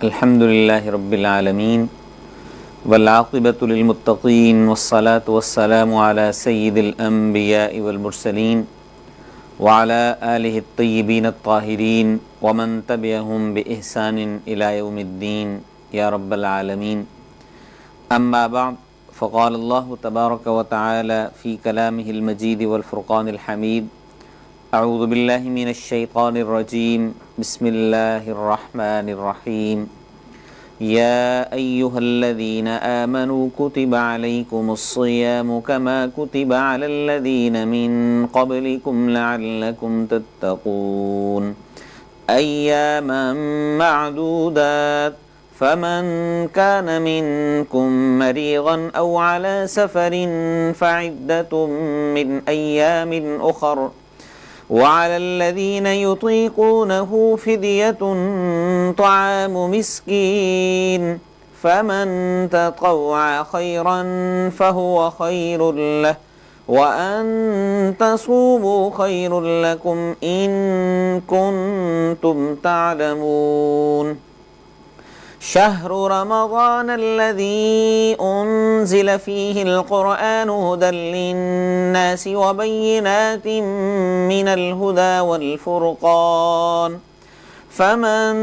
الحمد للہ رب العالمین والعاقبۃ للمتقین والصلاة والسلام علی سید الانبیاء والمرسلین وعلی آلہ الطیبین الطاہرین ومن تبعہم بإحسان الی یوم الدین یا رب العالمین. اما بعد فقال اللہ تبارک وتعالی فی کلامہ المجید والفرقان الحمید. اعوذ باللہ من الشیطان الرجیم. بسم اللہ الرحمن الرحیم. یا ایہا الذین آمنوا کتب علیکم الصیام کما کتب علی الذین من قبلکم لعلکم تتقون ایاما معدودات فمن كان منكم مريضا أو على سفر فعدة من أيام أخر وعلى الذين يطيقونه فدية طعام مسكين فمن تطوع خيرا فهو خير له وأن تصوموا خير لكم إن كنتم تعلمون. شهر رمضان الذي أنزل فيه القرآن هدى للناس وبينات من الهدى والفرقان فمن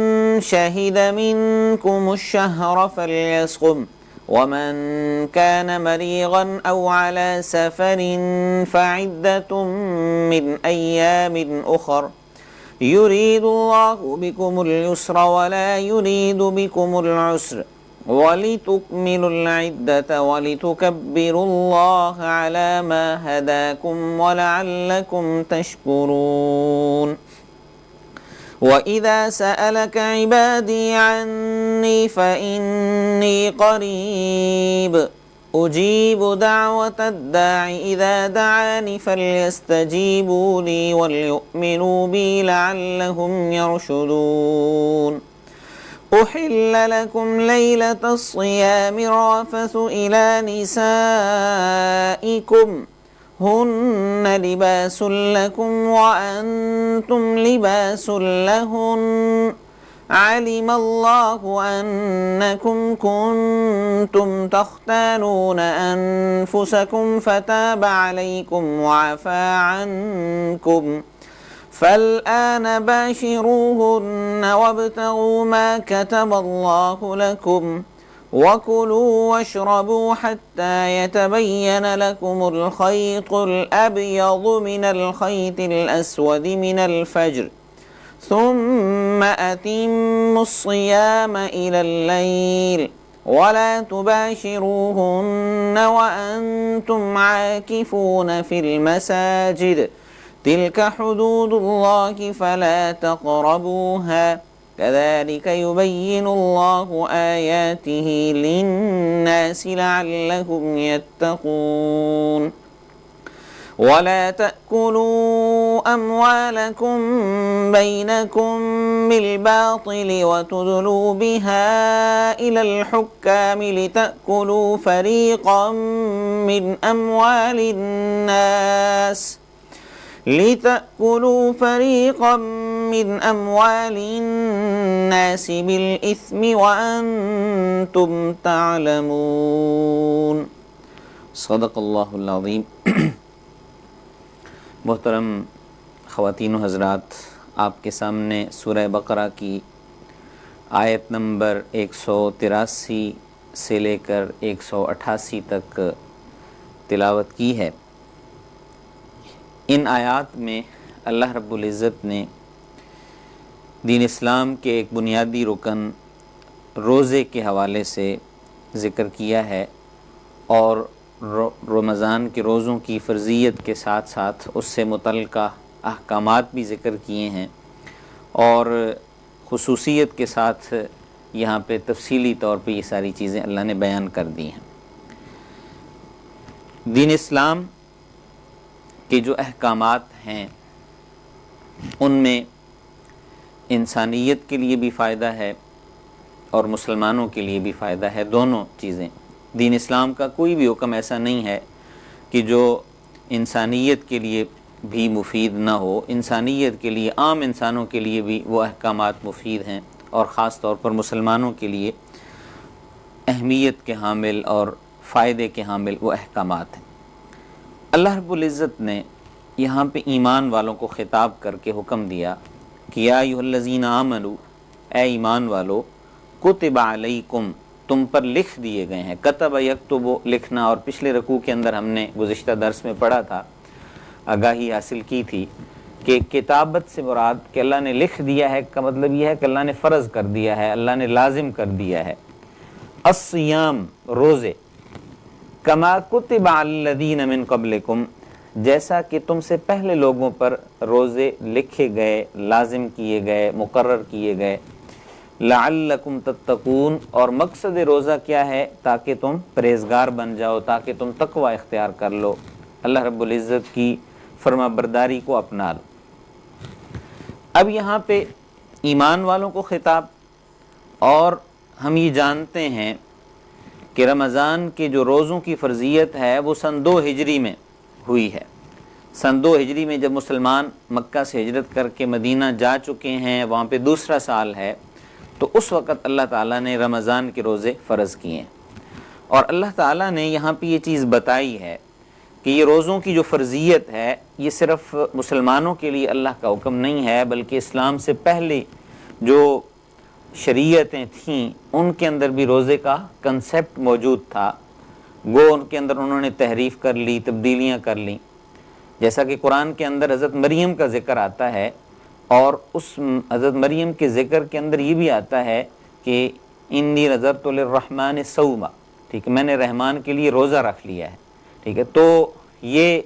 شهد منكم الشهر فليصم ومن كان مريضا أو على سفر فعدة من أيام أخر يريد الله بكم اليسر ولا يريد بكم العسر ولتكملوا العدة ولتكبروا الله على ما هداكم ولعلكم تشكرون. وإذا سألك عبادي عني فإني قريب أجيب دعوة الداع إذا دعاني فليستجيبوا لي وليؤمنوا بي لعلهم يرشدون. أحل لكم ليلة الصيام الرفث إلى نسائكم هن لباس لكم وأنتم لباس لهن علم الله أنكم كنتم تختانون أنفسكم فتاب عليكم وعفى عنكم فالآن باشروهن وابتغوا ما كتب الله لكم وكلوا واشربوا حتى يتبين لكم الخيط الأبيض من الخيط الأسود من الفجر ثم أتموا الصيام إلى الليل ولا تباشروهن وأنتم عاكفون في المساجد تلك حدود الله فلا تقربوها كذلك يبين الله آياته للناس لعلهم يتقون. ولا تأكلوا أموالكم بينكم بالباطل وتدلوا بها إلى الحكام لتأكلوا فريقا من أموال الناس بالإثم وأنتم تعلمون. صدق اللہ العظیم. محترم خواتین و حضرات، آپ کے سامنے سورہ بقرہ کی آیت نمبر 183 سے لے کر 188 تک تلاوت کی ہے. ان آیات میں اللہ رب العزت نے دین اسلام کے ایک بنیادی رکن روزے کے حوالے سے ذکر کیا ہے اور رمضان کے روزوں کی فرضیت کے ساتھ ساتھ اس سے متعلقہ احکامات بھی ذکر کیے ہیں اور خصوصیت کے ساتھ یہاں پہ تفصیلی طور پہ یہ ساری چیزیں اللہ نے بیان کر دی ہیں. دین اسلام کے جو احکامات ہیں ان میں انسانیت کے لیے بھی فائدہ ہے اور مسلمانوں کے لیے بھی فائدہ ہے، دونوں چیزیں. دین اسلام کا کوئی بھی حکم ایسا نہیں ہے کہ جو انسانیت کے لیے بھی مفید نہ ہو. انسانیت کے لیے، عام انسانوں کے لیے بھی وہ احکامات مفید ہیں اور خاص طور پر مسلمانوں کے لیے اہمیت کے حامل اور فائدے کے حامل وہ احکامات ہیں۔ اللہ رب العزت نے یہاں پہ ایمان والوں کو خطاب کر کے حکم دیا کہ یا ایھا الذین آمنوا، اے ایمان والو، کتب علیکم، تم پر لکھ دیے گئے ہیں۔ کتب یکتب، لکھنا، اور پچھلے رکوع کے اندر ہم نے گزشتہ درس میں پڑھا تھا، آگاہی حاصل کی تھی کہ کتابت سے مراد کہ اللہ نے لکھ دیا ہے کا مطلب یہ ہے کہ اللہ نے فرض کر دیا ہے، اللہ نے لازم کر دیا ہے۔ الصیام، روزے، کما کتب علی الذین من قبلکم، جیسا کہ تم سے پہلے لوگوں پر روزے لکھے گئے، لازم کیے گئے، مقرر کیے گئے۔ لعلکم تتقون، اور مقصد روزہ کیا ہے؟ تاکہ تم پرہیزگار بن جاؤ، تاکہ تم تقوی اختیار کر لو، اللہ رب العزت کی فرما برداری کو اپنا لو۔ اب یہاں پہ ایمان والوں کو خطاب، اور ہم یہ جانتے ہیں کہ رمضان کے جو روزوں کی فرضیت ہے وہ سن 2 ہجری میں ہوئی ہے۔ سن 2 ہجری میں جب مسلمان مکہ سے ہجرت کر کے مدینہ جا چکے ہیں، وہاں پہ دوسرا سال ہے، تو اس وقت اللہ تعالیٰ نے رمضان کے روزے فرض کیے ہیں۔ اور اللہ تعالیٰ نے یہاں پہ یہ چیز بتائی ہے کہ یہ روزوں کی جو فرضیت ہے یہ صرف مسلمانوں کے لیے اللہ کا حکم نہیں ہے، بلکہ اسلام سے پہلے جو شریعتیں تھیں ان کے اندر بھی روزے کا کنسیپٹ موجود تھا، گو ان کے اندر انہوں نے تحریف کر لی، تبدیلیاں کر لیں۔ جیسا کہ قرآن کے اندر حضرت مریم کا ذکر آتا ہے، اور اس حضرت مریم کے ذکر کے اندر یہ بھی آتا ہے کہ انی نذرت للرحمن صوما، ٹھیک ہے، میں نے رحمان کے لیے روزہ رکھ لیا ہے، ٹھیک ہے، تو یہ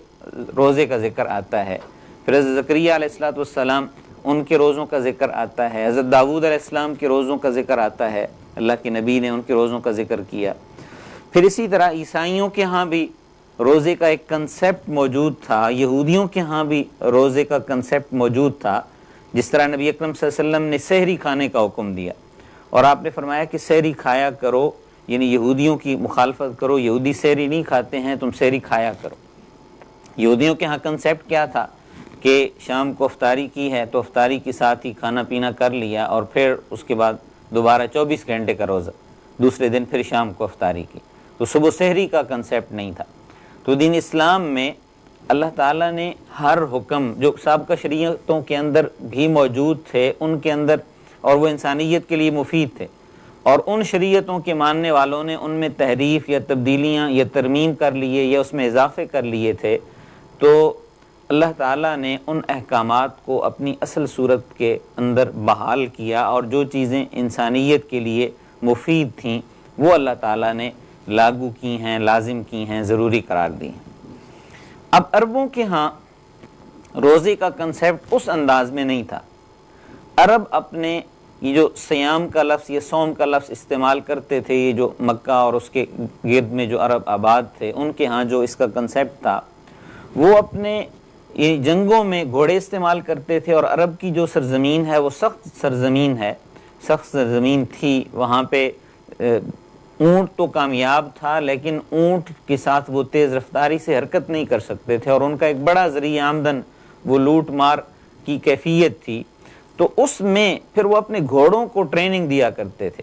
روزے کا ذکر آتا ہے۔ پھر حضرت زکریا علیہ السلام ان کے روزوں کا ذکر آتا ہے، حضرت داؤد علیہ السلام کے روزوں کا ذکر آتا ہے، اللہ کے نبی نے ان کے روزوں کا ذکر کیا۔ پھر اسی طرح عیسائیوں کے ہاں بھی روزے کا ایک کنسیپٹ موجود تھا، یہودیوں کے ہاں بھی روزے کا کنسیپٹ موجود تھا۔ جس طرح نبی اکرم صلی اللہ علیہ وسلم نے سحری کھانے کا حکم دیا، اور آپ نے فرمایا کہ سحری کھایا کرو، یعنی یہودیوں کی مخالفت کرو، یہودی سحری نہیں کھاتے ہیں، تم سحری کھایا کرو۔ یہودیوں کے ہاں کنسیپٹ کیا تھا کہ شام کو افطاری کی ہے تو افطاری کے ساتھ ہی کھانا پینا کر لیا، اور پھر اس کے بعد دوبارہ 24 گھنٹے کا روزہ، دوسرے دن پھر شام کو افطاری کی، تو صبح سحری کا کنسیپٹ نہیں تھا۔ تو دین اسلام میں اللہ تعالیٰ نے ہر حکم جو سابقہ شریعتوں کے اندر بھی موجود تھے ان کے اندر، اور وہ انسانیت کے لیے مفید تھے، اور ان شریعتوں کے ماننے والوں نے ان میں تحریف یا تبدیلیاں یا ترمیم کر لیے یا اس میں اضافے کر لیے تھے، تو اللہ تعالیٰ نے ان احکامات کو اپنی اصل صورت کے اندر بحال کیا، اور جو چیزیں انسانیت کے لیے مفید تھیں وہ اللہ تعالیٰ نے لاگو کی ہیں، لازم کی ہیں، ضروری قرار دی ہیں۔ اب عربوں کے ہاں روزے کا کنسیپٹ اس انداز میں نہیں تھا۔ عرب اپنے یہ جو سیام کا لفظ، یہ صوم کا لفظ استعمال کرتے تھے، یہ جو مکہ اور اس کے گرد میں جو عرب آباد تھے ان کے ہاں جو اس کا کنسیپٹ تھا، وہ اپنے یہ جنگوں میں گھوڑے استعمال کرتے تھے، اور عرب کی جو سرزمین ہے وہ سخت سرزمین ہے، سخت سرزمین تھی، وہاں پہ اونٹ تو کامیاب تھا، لیکن اونٹ کے ساتھ وہ تیز رفتاری سے حرکت نہیں کر سکتے تھے، اور ان کا ایک بڑا ذریعہ آمدن وہ لوٹ مار کی کیفیت تھی۔ تو اس میں پھر وہ اپنے گھوڑوں کو ٹریننگ دیا کرتے تھے،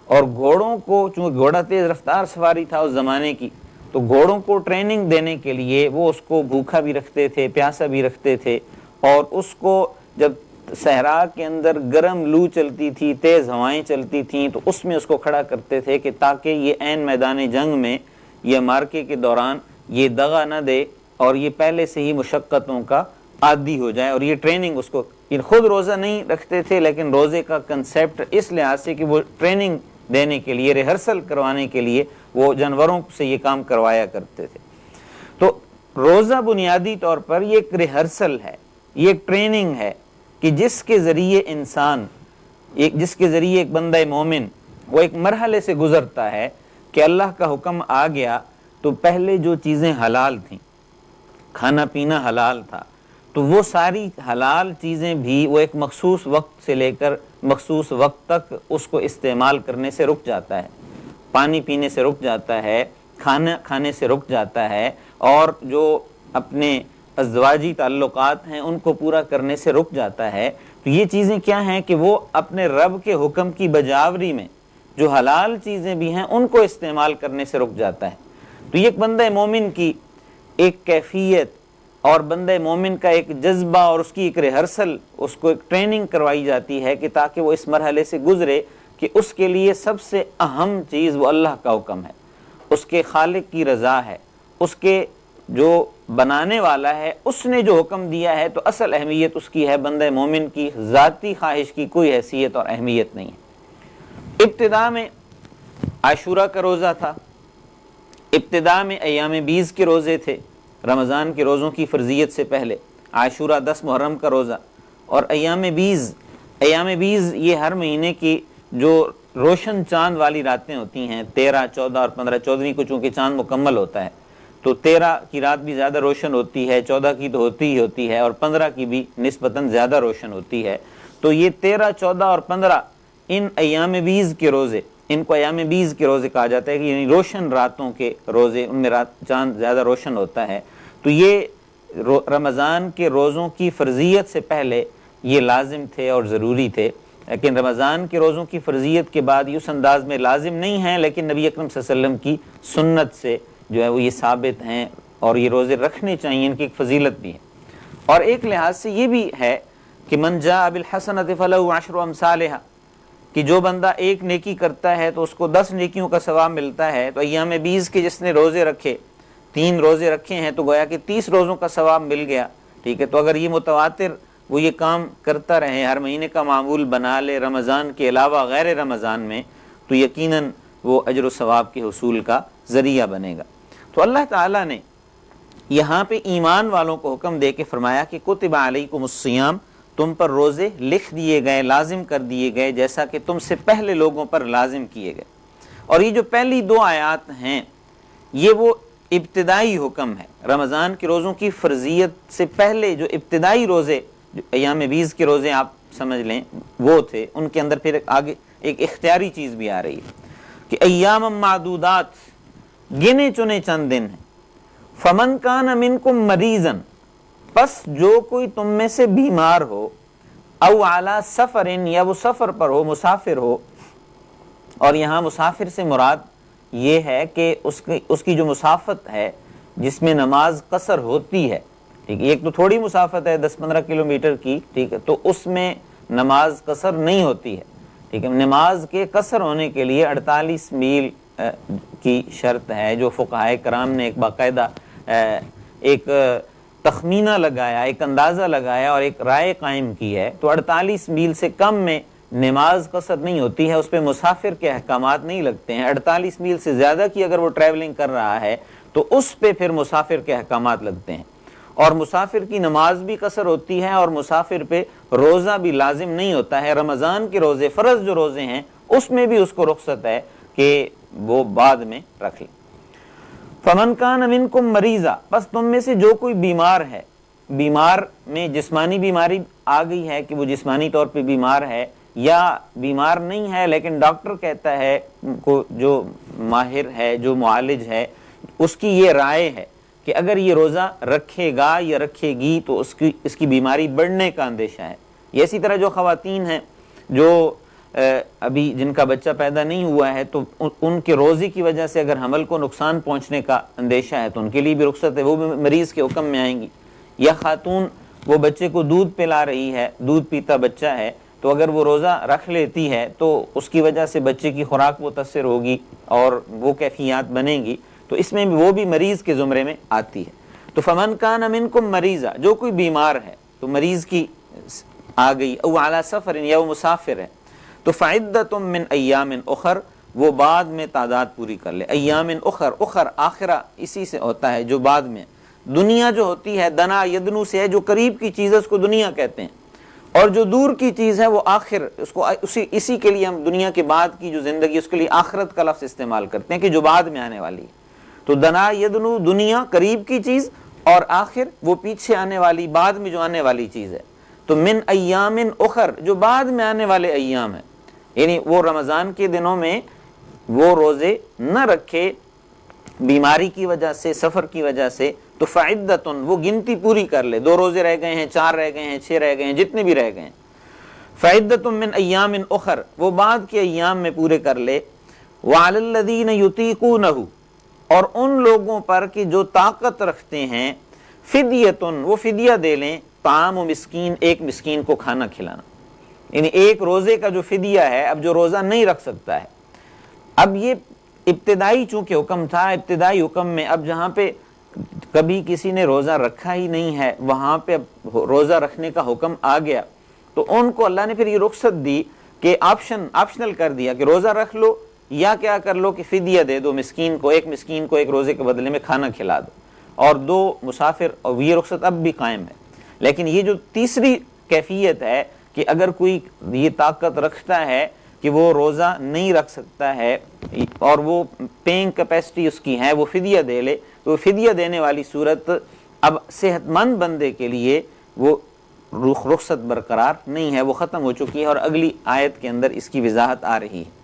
اور گھوڑوں کو، چونکہ گھوڑا تیز رفتار سواری تھا اس زمانے کی، تو گھوڑوں کو ٹریننگ دینے کے لیے وہ اس کو بھوکا بھی رکھتے تھے، پیاسا بھی رکھتے تھے، اور اس کو جب صحرا کے اندر گرم لو چلتی تھی، تیز ہوائیں چلتی تھیں، تو اس میں اس کو کھڑا کرتے تھے کہ تاکہ یہ عین میدان جنگ میں یا مارکے کے دوران یہ دغا نہ دے، اور یہ پہلے سے ہی مشقتوں کا عادی ہو جائے، اور یہ ٹریننگ اس کو، یہ خود روزہ نہیں رکھتے تھے لیکن روزے کا کنسیپٹ اس لحاظ سے کہ وہ ٹریننگ دینے کے لیے، ریہرسل کروانے کے لیے وہ جانوروں سے یہ کام کروایا کرتے تھے۔ تو روزہ بنیادی طور پر یہ ایک ریہرسل ہے، یہ ایک ٹریننگ ہے کہ جس کے ذریعے انسان، جس کے ذریعے ایک بندہ مومن وہ ایک مرحلے سے گزرتا ہے کہ اللہ کا حکم آ گیا تو پہلے جو چیزیں حلال تھیں، کھانا پینا حلال تھا، تو وہ ساری حلال چیزیں بھی وہ ایک مخصوص وقت سے لے کر مخصوص وقت تک اس کو استعمال کرنے سے رک جاتا ہے، پانی پینے سے رک جاتا ہے، کھانا کھانے سے رک جاتا ہے، اور جو اپنے ازدواجی تعلقات ہیں ان کو پورا کرنے سے رک جاتا ہے۔ تو یہ چیزیں کیا ہیں کہ وہ اپنے رب کے حکم کی بجاوری میں جو حلال چیزیں بھی ہیں ان کو استعمال کرنے سے رک جاتا ہے۔ تو یہ ایک بندہ مومن کی ایک کیفیت اور بندہ مومن کا ایک جذبہ اور اس کی ایک ریہرسل، اس کو ایک ٹریننگ کروائی جاتی ہے کہ تاکہ وہ اس مرحلے سے گزرے کہ اس کے لیے سب سے اہم چیز وہ اللہ کا حکم ہے، اس کے خالق کی رضا ہے، اس کے جو بنانے والا ہے اس نے جو حکم دیا ہے، تو اصل اہمیت اس کی ہے، بندہ مومن کی ذاتی خواہش کی کوئی حیثیت اور اہمیت نہیں ہے۔ ابتدا میں عاشورہ کا روزہ تھا، ابتدا میں ایام بیز کے روزے تھے، رمضان کے روزوں کی فرضیت سے پہلے عاشورہ 10 محرم کا روزہ، اور ایام بیز یہ ہر مہینے کی جو روشن چاند والی راتیں ہوتی ہیں، 13، 14 اور 15، 14ویں کو چونکہ چاند مکمل ہوتا ہے تو 13 کی رات بھی زیادہ روشن ہوتی ہے، 14 کی تو ہوتی ہی ہوتی ہے، اور 15 کی بھی نسبتاً زیادہ روشن ہوتی ہے۔ تو یہ 13، 14 اور 15 ان ایام بیز کے روزے، ان کو ایام بیز کے روزے کہا جاتا ہے کہ یعنی روشن راتوں کے روزے، ان میں چاند زیادہ روشن ہوتا ہے۔ تو یہ رمضان کے روزوں کی فرضیت سے پہلے یہ لازم تھے اور ضروری تھے، لیکن رمضان کے روزوں کی فرضیت کے بعد یہ اس انداز میں لازم نہیں ہیں، لیکن نبی اکرم صلی اللہ علیہ وسلم کی سنت سے جو ہے وہ یہ ثابت ہیں اور یہ روزے رکھنے چاہیے، ان کی ایک فضیلت بھی ہے۔ اور ایک لحاظ سے یہ بھی ہے کہ من جاء بالحسنۃ فلہ عشر امثالھا، کہ جو بندہ ایک نیکی کرتا ہے تو اس کو 10 نیکیوں کا ثواب ملتا ہے۔ تو ایام بیز کے جس نے روزے رکھے، 3 روزے رکھے ہیں، تو گویا کہ 30 روزوں کا ثواب مل گیا، ٹھیک ہے۔ تو اگر یہ متواتر وہ یہ کام کرتا رہے، ہر مہینے کا معمول بنا لے رمضان کے علاوہ غیر رمضان میں، تو یقیناً وہ اجر و ثواب کے حصول کا ذریعہ بنے گا۔ تو اللہ تعالیٰ نے یہاں پہ ایمان والوں کو حکم دے کے فرمایا کہ کتب علیکم الصیام، تم پر روزے لکھ دیے گئے، لازم کر دیے گئے، جیسا کہ تم سے پہلے لوگوں پر لازم کیے گئے۔ اور یہ جو پہلی 2 آیات ہیں یہ وہ ابتدائی حکم ہے، رمضان کے روزوں کی فرضیت سے پہلے جو ابتدائی روزے، جو ایام بیز کے روزے آپ سمجھ لیں وہ تھے، ان کے اندر پھر آگے ایک اختیاری چیز بھی آ رہی ہے کہ ایام معدودات، گنے چنے چند دن ہیں۔ فمن کان منکم مریضا، پس جو کوئی تم میں سے بیمار ہو، او علی سفر، یا وہ سفر پر ہو، مسافر ہو۔ اور یہاں مسافر سے مراد یہ ہے کہ اس کی جو مسافت ہے جس میں نماز قصر ہوتی ہے، ٹھیک ہے، ایک تو تھوڑی مسافت ہے 10-15 کلومیٹر کی، ٹھیک ہے، تو اس میں نماز قصر نہیں ہوتی ہے، ٹھیک ہے۔ نماز کے قصر ہونے کے لیے 48 میل کی شرط ہے، جو فقہائے کرام نے ایک باقاعدہ ایک تخمینہ لگایا، ایک اندازہ لگایا اور ایک رائے قائم کی ہے۔ تو 48 میل سے کم میں نماز قصر نہیں ہوتی ہے، اس پہ مسافر کے احکامات نہیں لگتے ہیں۔ 48 میل سے زیادہ کی اگر وہ ٹریولنگ کر رہا ہے تو اس پہ پھر مسافر کے احکامات لگتے ہیں، اور مسافر کی نماز بھی قصر ہوتی ہے، اور مسافر پہ روزہ بھی لازم نہیں ہوتا ہے۔ رمضان کے روزے، فرض جو روزے ہیں، اس میں بھی اس کو رخصت ہے کہ وہ بعد میں رکھ لے۔ فمن کان منکم مریضا، پس تم میں سے جو کوئی بیمار ہے، بیمار میں جسمانی بیماری آ گئی ہے کہ وہ جسمانی طور پہ بیمار ہے، یا بیمار نہیں ہے لیکن ڈاکٹر کہتا ہے کو، جو ماہر ہے، جو معالج ہے، اس کی یہ رائے ہے کہ اگر یہ روزہ رکھے گا یا رکھے گی تو اس کی بیماری بڑھنے کا اندیشہ ہے۔ یہ اسی طرح جو خواتین ہیں جو ابھی جن کا بچہ پیدا نہیں ہوا ہے، تو ان کے روزے کی وجہ سے اگر حمل کو نقصان پہنچنے کا اندیشہ ہے تو ان کے لیے بھی رخصت ہے، وہ بھی مریض کے حکم میں آئیں گی۔ یا خاتون وہ بچے کو دودھ پلا رہی ہے، دودھ پیتا بچہ ہے، تو اگر وہ روزہ رکھ لیتی ہے تو اس کی وجہ سے بچے کی خوراک متاثر ہوگی اور وہ کیفیات بنیں گی، تو اس میں وہ بھی مریض کے زمرے میں آتی ہے۔ تو فمن کان منکم مریضا، جو کوئی بیمار ہے تو مریض کی آ گئی، او علی سفر، یا وہ مسافر ہے، تو فعدۃ من ایام اخر، وہ بعد میں تعداد پوری کر لے۔ ایام اخر، اخر آخرہ اسی سے ہوتا ہے جو بعد میں۔ دنیا جو ہوتی ہے دنا یدنو سے ہے، جو قریب کی چیز ہے اس کو دنیا کہتے ہیں، اور جو دور کی چیز ہے وہ آخر، اس کو اسی کے لیے ہم دنیا کے بعد کی جو زندگی، اس کے لیے آخرت کا لفظ استعمال کرتے ہیں کہ جو بعد میں آنے والی ہے۔ تو دنا یدنو دنیا قریب کی چیز، اور آخر وہ پیچھے آنے والی، بعد میں جو آنے والی چیز ہے۔ تو من ایام اخر، جو بعد میں آنے والے ایام ہیں، یعنی وہ رمضان کے دنوں میں وہ روزے نہ رکھے بیماری کی وجہ سے، سفر کی وجہ سے، تو فعدۃ، وہ گنتی پوری کر لے، 2 روزے رہ گئے ہیں، 4 رہ گئے ہیں، 6 رہ گئے ہیں، جتنے بھی رہ گئے ہیں۔ فعدۃ من ایام اخر، وہ بعد کے ایام میں پورے کر لے، وعلی الذین یطیقونہ، اور ان لوگوں پر کہ جو طاقت رکھتے ہیں، فدیۃ، وہ فدیہ دے لیں، طعام و مسکین، ایک مسکین کو کھانا کھلانا، یعنی ایک روزے کا جو فدیہ ہے، اب جو روزہ نہیں رکھ سکتا ہے، اب یہ ابتدائی چونکہ حکم تھا، ابتدائی حکم میں اب جہاں پہ کبھی کسی نے روزہ رکھا ہی نہیں ہے وہاں پہ اب روزہ رکھنے کا حکم آ گیا، تو ان کو اللہ نے پھر یہ رخصت دی کہ آپشنل کر دیا کہ روزہ رکھ لو یا کیا کر لو کہ فدیہ دے دو مسکین کو ایک روزے کے بدلے میں کھانا کھلا دو، اور 2 مسافر، اور یہ رخصت اب بھی قائم ہے۔ لیکن یہ جو تیسری کیفیت ہے کہ اگر کوئی یہ طاقت رکھتا ہے کہ وہ روزہ نہیں رکھ سکتا ہے اور وہ پیئنگ کیپیسٹی اس کی ہے، وہ فدیہ دے لے، تو فدیہ دینے والی صورت اب صحت مند بندے کے لیے وہ رخصت برقرار نہیں ہے، وہ ختم ہو چکی ہے، اور اگلی آیت کے اندر اس کی وضاحت آ رہی ہے۔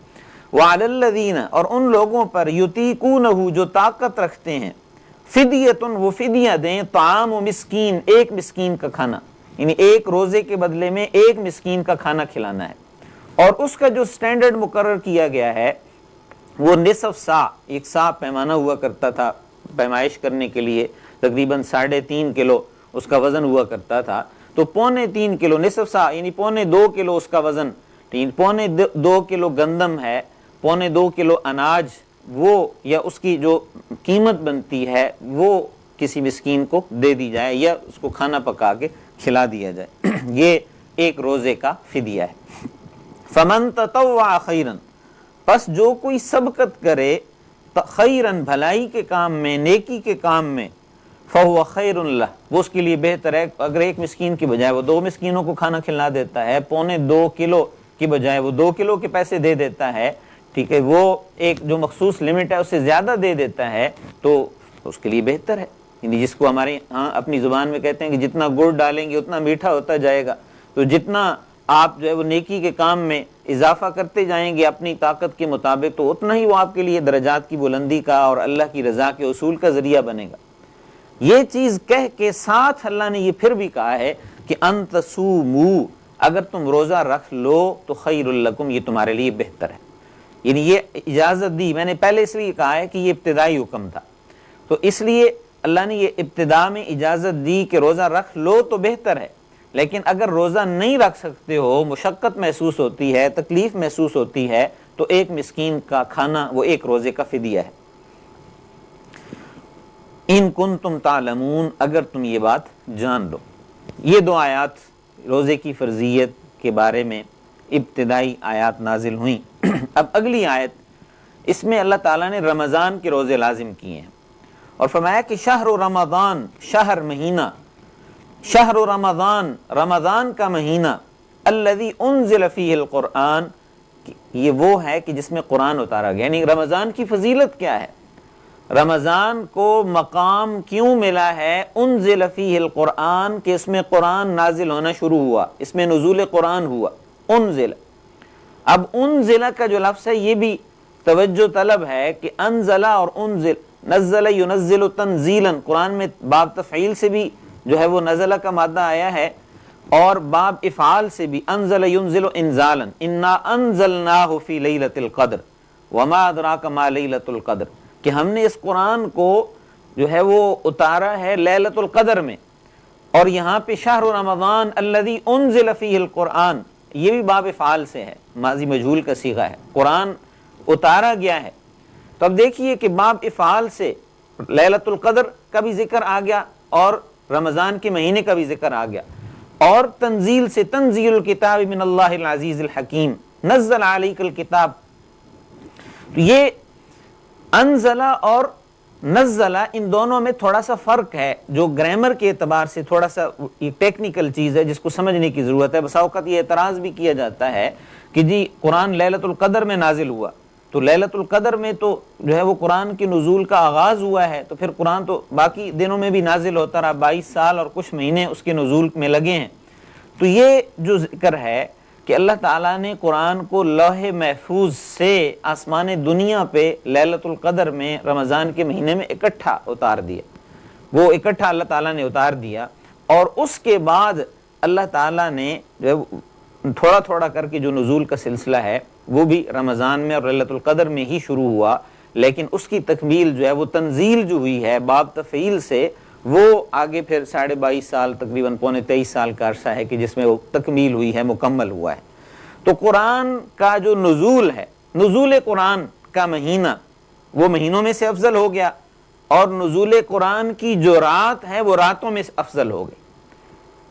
وعلی الذین، اور ان لوگوں پر، یطیقونہ، جو طاقت رکھتے ہیں، فدیۃ، وہ فدیہ دیں، طعام و مسکین، ایک مسکین کا کھانا، یعنی ایک روزے کے بدلے میں ایک مسکین کا کھانا کھلانا ہے، اور اس کا جو سٹینڈرڈ مقرر کیا گیا ہے وہ نصف سا، 1 سا پیمانہ ہوا کرتا تھا پیمائش کرنے کے لیے، تقریباً 3.5 کلو اس کا وزن ہوا کرتا تھا، تو 3.25 کلو نصف سا یعنی 2.25 کلو اس کا وزن، 2.25 کلو گندم ہے، 2.25 کلو اناج، وہ یا اس کی جو قیمت بنتی ہے وہ کسی مسکین کو دے دی جائے یا اس کو کھانا پکا کے کھلا دیا جائے، یہ ایک روزے کا فدیہ ہے۔ فمن تطوع خیرا، پس جو کوئی سبقت کرے خیرن، بھلائی کے کام میں، نیکی کے کام میں، فہو خیر لہ، وہ اس کے لیے بہتر ہے۔ اگر ایک مسکین کی بجائے وہ 2 مسکینوں کو کھانا کھلا دیتا ہے، 2.25 کلو کی بجائے وہ 2 کلو کے پیسے دے دیتا ہے، ٹھیک ہے، وہ ایک جو مخصوص لمٹ ہے اس سے زیادہ دے دیتا ہے، تو اس کے لیے بہتر ہے، یعنی جس کو ہمارے ہاں اپنی زبان میں کہتے ہیں کہ جتنا گڑ ڈالیں گے اتنا میٹھا ہوتا جائے گا، تو جتنا آپ جو ہے وہ نیکی کے کام میں اضافہ کرتے جائیں گے اپنی طاقت کے مطابق، تو اتنا ہی وہ آپ کے لیے درجات کی بلندی کا اور اللہ کی رضا کے حصول کا ذریعہ بنے گا۔ یہ چیز کہہ کے ساتھ اللہ نے یہ پھر بھی کہا ہے کہ ان تصوموا، اگر تم روزہ رکھ لو تو خیر لکم، یہ تمہارے لیے بہتر ہے، یعنی یہ اجازت دی۔ میں نے پہلے اس لیے کہا ہے کہ یہ ابتدائی حکم تھا، تو اس لیے اللہ نے یہ ابتدا میں اجازت دی کہ روزہ رکھ لو تو بہتر ہے، لیکن اگر روزہ نہیں رکھ سکتے ہو، مشقت محسوس ہوتی ہے، تکلیف محسوس ہوتی ہے، تو ایک مسکین کا کھانا وہ ایک روزے کا فدیہ ہے۔ ان کنتم تعلمون، اگر تم یہ بات جان لو۔ یہ 2 آیات روزے کی فرضیت کے بارے میں ابتدائی آیات نازل ہوئیں۔ اب اگلی آیت، اس میں اللہ تعالیٰ نے رمضان کے روزے لازم کیے ہیں اور فرمایا کہ شہر رمضان، شہر مہینہ، شہر رمضان، رمضان کا مہینہ، الذی انزل فیہ القرآن، یہ وہ ہے کہ جس میں قرآن اتارا گیا۔ یعنی رمضان کی فضیلت کیا ہے، رمضان کو مقام کیوں ملا ہے انزل فیہ القرآن، کہ اس میں قرآن نازل ہونا شروع ہوا، اس میں نزول قرآن ہوا، انزل۔ اب انزل کا جو لفظ ہے یہ بھی توجہ طلب ہے کہ انزل اور انزل، نزل ینزل تنزیلا، قرآن میں باب تفعیل سے بھی جو ہے وہ نزلہ کا مادہ آیا ہے، اور باب افعال سے بھی انزل ینزل انزالا، انا انزلناہ فی لیلۃ القدر وما ادراک ما لیلۃ القدر، کہ ہم نے اس قرآن کو جو ہے وہ اتارا ہے لیلۃ القدر میں، اور یہاں پہ شہر رمضان الذی انزل فیہ القرآن، یہ بھی باب افعال سے ہے، ماضی مجہول کا صیغہ ہے، قرآن اتارا گیا ہے۔ تو اب دیکھیے کہ باب افعال سے لیلۃ القدر کا بھی ذکر آ گیا اور رمضان کے مہینے کا بھی ذکر آ گیا، اور تنزیل سے تنزیل الکتاب من اللہ العزیز الحکیم، نزل علیک الکتاب۔ تو یہ انزلہ اور نزلہ، ان دونوں میں تھوڑا سا فرق ہے جو گرامر کے اعتبار سے تھوڑا سا ٹیکنیکل چیز ہے جس کو سمجھنے کی ضرورت ہے۔ بسا اوقات یہ اعتراض بھی کیا جاتا ہے کہ جی قرآن لیلۃ القدر میں نازل ہوا، تو لیلۃ القدر میں تو جو ہے وہ قرآن کے نزول کا آغاز ہوا ہے، تو پھر قرآن تو باقی دنوں میں بھی نازل ہوتا رہا، 22 سال اور کچھ مہینے اس کے نزول میں لگے ہیں۔ تو یہ جو ذکر ہے کہ اللہ تعالیٰ نے قرآن کو لوح محفوظ سے آسمان دنیا پہ لیلۃ القدر میں رمضان کے مہینے میں اکٹھا اتار دیا، وہ اکٹھا اللہ تعالیٰ نے اتار دیا، اور اس کے بعد اللہ تعالیٰ نے تھوڑا تھوڑا کر کے جو نزول کا سلسلہ ہے وہ بھی رمضان میں اور لیلۃ القدر میں ہی شروع ہوا، لیکن اس کی تکمیل جو ہے وہ تنزیل جو ہوئی ہے باب تفعیل سے، وہ آگے پھر 22.5 سال تقریباً 23 سال کا عرصہ ہے کہ جس میں وہ تکمیل ہوئی ہے، مکمل ہوا ہے۔ تو قرآن کا جو نزول ہے، نزول قرآن کا مہینہ وہ مہینوں میں سے افضل ہو گیا، اور نزول قرآن کی جو رات ہے وہ راتوں میں سے افضل ہو گئی،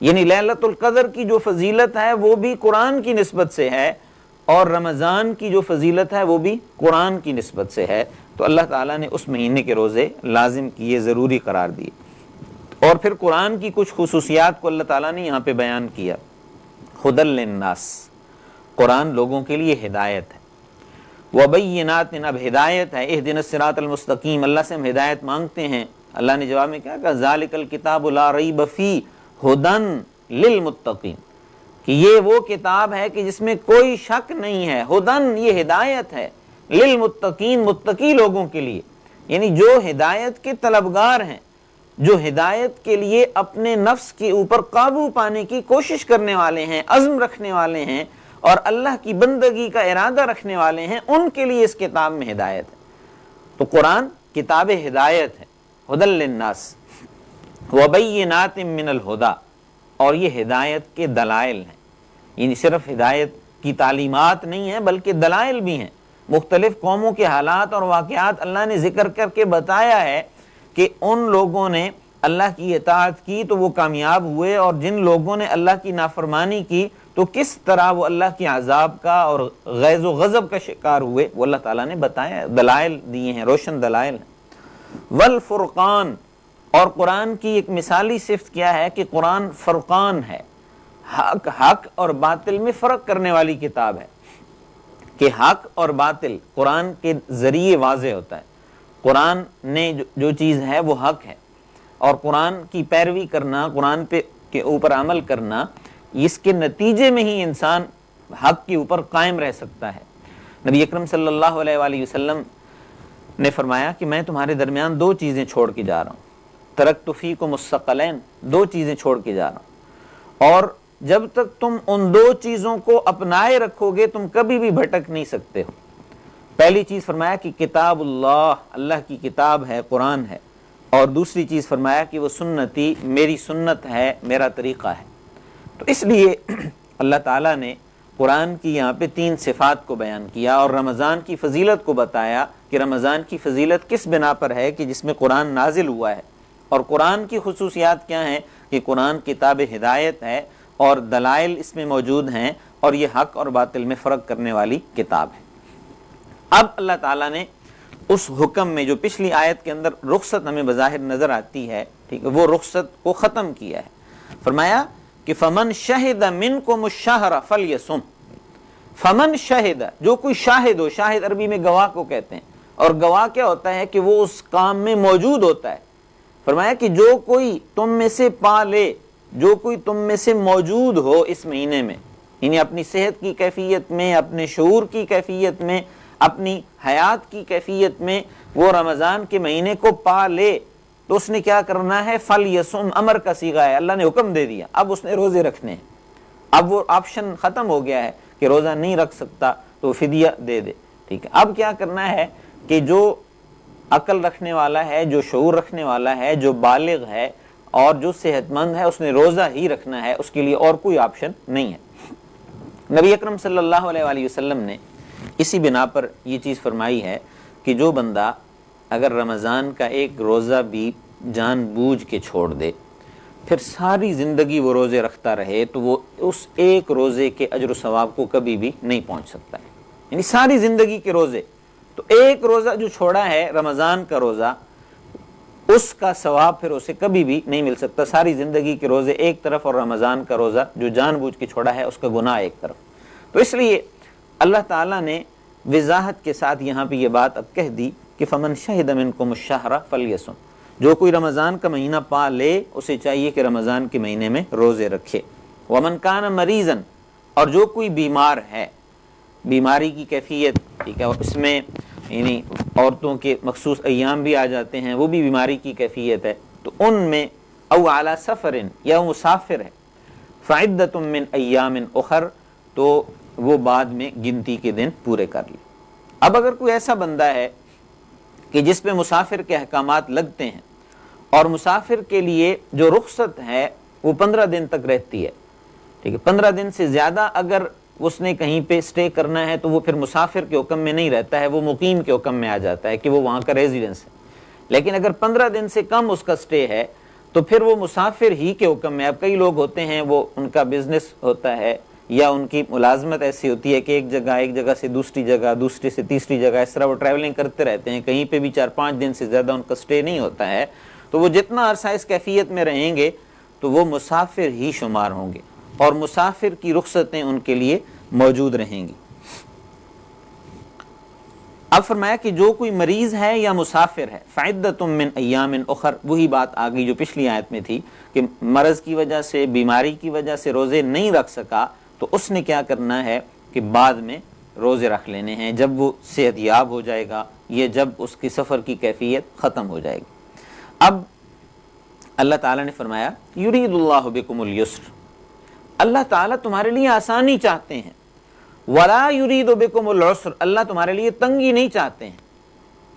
یعنی لیلۃ القدر کی جو فضیلت ہے وہ بھی قرآن کی نسبت سے ہے، اور رمضان کی جو فضیلت ہے وہ بھی قرآن کی نسبت سے ہے۔ تو اللہ تعالیٰ نے اس مہینے کے روزے لازم کیے، ضروری قرار دیے، اور پھر قرآن کی کچھ خصوصیات کو اللہ تعالیٰ نے یہاں پہ بیان کیا۔ ہدی للناس، قرآن لوگوں کے لیے ہدایت ہے، وبینات، اب ہدایت ہے، اہدنا الصراط المستقیم، اللہ سے ہم ہدایت مانگتے ہیں۔ اللہ نے جواب میں کیا کہا؟ ذالک الکتاب لا ریب فیہ ہدی للمتقین، کہ یہ وہ کتاب ہے کہ جس میں کوئی شک نہیں ہے، ہدن، یہ ہدایت ہے، للمتقین، متقی لوگوں کے لیے، یعنی جو ہدایت کے طلبگار ہیں، جو ہدایت کے لیے اپنے نفس کے اوپر قابو پانے کی کوشش کرنے والے ہیں، عزم رکھنے والے ہیں، اور اللہ کی بندگی کا ارادہ رکھنے والے ہیں، ان کے لیے اس کتاب میں ہدایت ہے۔ تو قرآن کتاب ہدایت ہے، ہدی للناس وبینات من الہدی، اور یہ ہدایت کے دلائل ہیں، یعنی صرف ہدایت کی تعلیمات نہیں ہیں بلکہ دلائل بھی ہیں۔ مختلف قوموں کے حالات اور واقعات اللہ نے ذکر کر کے بتایا ہے کہ ان لوگوں نے اللہ کی اطاعت کی تو وہ کامیاب ہوئے، اور جن لوگوں نے اللہ کی نافرمانی کی تو کس طرح وہ اللہ کی عذاب کا اور غیظ و غضب کا شکار ہوئے، وہ اللہ تعالیٰ نے بتایا، دلائل دیے ہیں، روشن دلائل ہیں۔ والفرقان، اور قرآن کی ایک مثالی صفت کیا ہے کہ قرآن فرقان ہے، حق اور باطل میں فرق کرنے والی کتاب ہے، کہ حق اور باطل قرآن کے ذریعے واضح ہوتا ہے۔ قرآن نے جو چیز ہے وہ حق ہے، اور قرآن کی پیروی کرنا، قرآن کے اوپر عمل کرنا، اس کے نتیجے میں ہی انسان حق کے اوپر قائم رہ سکتا ہے۔ نبی اکرم صلی اللہ علیہ وآلہ وسلم نے فرمایا کہ میں تمہارے درمیان دو چیزیں چھوڑ کے جا رہا ہوں، ترکت فیکم الثقلین، دو چیزیں چھوڑ کے جا رہا ہوں، اور جب تک تم ان دو چیزوں کو اپنائے رکھو گے تم کبھی بھی بھٹک نہیں سکتے ہو۔ پہلی چیز فرمایا کہ کتاب اللہ، اللہ کی کتاب ہے، قرآن ہے، اور دوسری چیز فرمایا کہ وہ سنتی، میری سنت ہے، میرا طریقہ ہے۔ تو اس لیے اللہ تعالیٰ نے قرآن کی یہاں پہ 3 صفات کو بیان کیا، اور رمضان کی فضیلت کو بتایا کہ رمضان کی فضیلت کس بنا پر ہے کہ جس میں قرآن نازل ہوا ہے، اور قرآن کی خصوصیات کیا ہیں کہ قرآن کتاب ہدایت ہے، اور دلائل اس میں موجود ہیں، اور یہ حق اور باطل میں فرق کرنے والی کتاب ہے۔ اب اللہ تعالیٰ نے اس حکم میں جو پچھلی آیت کے اندر رخصت ہمیں بظاہر نظر آتی ہے، ٹھیک ہے، وہ رخصت کو ختم کیا ہے۔ فرمایا کہ فمن شہد منکم الشہر فلیصم، فمن شہد، جو کوئی شاہد ہو، شاہد عربی میں گواہ کو کہتے ہیں، اور گواہ کیا ہوتا ہے کہ وہ اس کام میں موجود ہوتا ہے۔ فرمایا کہ جو کوئی تم میں سے پا لے، جو کوئی تم میں سے موجود ہو اس مہینے میں، یعنی اپنی صحت کی کیفیت میں، اپنے شعور کی کیفیت میں، اپنی حیات کی کیفیت میں وہ رمضان کے مہینے کو پا لے، تو اس نے کیا کرنا ہے؟ فلیصم، امر کا صیغہ ہے، اللہ نے حکم دے دیا، اب اس نے روزے رکھنے ہیں۔ اب وہ آپشن ختم ہو گیا ہے کہ روزہ نہیں رکھ سکتا تو فدیہ دے دے، ٹھیک ہے۔ اب کیا کرنا ہے کہ جو عقل رکھنے والا ہے، جو شعور رکھنے والا ہے، جو بالغ ہے اور جو صحت مند ہے، اس نے روزہ ہی رکھنا ہے، اس کے لیے اور کوئی آپشن نہیں ہے۔ نبی اکرم صلی اللہ علیہ وآلہ وسلم نے اسی بنا پر یہ چیز فرمائی ہے کہ جو بندہ اگر رمضان کا ایک روزہ بھی جان بوجھ کے چھوڑ دے، پھر ساری زندگی وہ روزے رکھتا رہے، تو وہ اس ایک روزے کے اجر و ثواب کو کبھی بھی نہیں پہنچ سکتا ہے، یعنی ساری زندگی کے روزے، تو ایک روزہ جو چھوڑا ہے رمضان کا روزہ، اس کا ثواب پھر اسے کبھی بھی نہیں مل سکتا۔ ساری زندگی کے روزے ایک طرف، اور رمضان کا روزہ جو جان بوجھ کے چھوڑا ہے اس کا گناہ ایک طرف۔ تو اس لیے اللہ تعالیٰ نے وضاحت کے ساتھ یہاں پہ یہ بات اب کہہ دی کہ فمن شہد منکم الشہر فلیصم، جو کوئی رمضان کا مہینہ پا لے اسے چاہیے کہ رمضان کے مہینے میں روزے رکھے۔ ومن کان مریضا، اور جو کوئی بیمار ہے، بیماری کی کیفیت، ٹھیک ہے، اس میں یعنی عورتوں کے مخصوص ایام بھی آ جاتے ہیں، وہ بھی بیماری کی کیفیت ہے، تو ان میں او علی سفر، یا مسافر ہے، فعدۃ من ایام اخر، تو وہ بعد میں گنتی کے دن پورے کر لے۔ اب اگر کوئی ایسا بندہ ہے کہ جس پہ مسافر کے احکامات لگتے ہیں اور مسافر کے لیے جو رخصت ہے وہ 15 دن تک رہتی ہے، ٹھیک ہے، 15 دن سے زیادہ اگر اس نے کہیں پہ سٹے کرنا ہے تو وہ پھر مسافر کے حکم میں نہیں رہتا ہے، وہ مقیم کے حکم میں آ جاتا ہے کہ وہ وہاں کا ریزیڈنس ہے۔ لیکن اگر 15 دن سے کم اس کا سٹے ہے تو پھر وہ مسافر ہی کے حکم میں۔ اب کئی لوگ ہوتے ہیں وہ ان کا بزنس ہوتا ہے یا ان کی ملازمت ایسی ہوتی ہے کہ ایک جگہ سے دوسری جگہ، دوسری سے تیسری جگہ، اس طرح وہ ٹریولنگ کرتے رہتے ہیں، کہیں پہ بھی 4-5 دن سے زیادہ ان کا سٹے نہیں ہوتا ہے، تو وہ جتنا عرصہ اس کیفیت میں رہیں گے تو وہ مسافر ہی شمار ہوں گے اور مسافر کی رخصتیں ان کے لیے موجود رہیں گی۔ اب فرمایا کہ جو کوئی مریض ہے یا مسافر ہے، فعدۃ من ایام اخر، وہی بات آگئی جو پچھلی آیت میں تھی کہ مرض کی وجہ سے، بیماری کی وجہ سے روزے نہیں رکھ سکا تو اس نے کیا کرنا ہے کہ بعد میں روزے رکھ لینے ہیں جب وہ صحت یاب ہو جائے گا یا جب اس کی سفر کی کیفیت ختم ہو جائے گی۔ اب اللہ تعالیٰ نے فرمایا یرید اللہ بکم اليسر، اللہ تعالیٰ تمہارے لیے آسانی چاہتے ہیں، ولا یرید بکم العسر، اللہ تمہارے لیے تنگی نہیں چاہتے ہیں،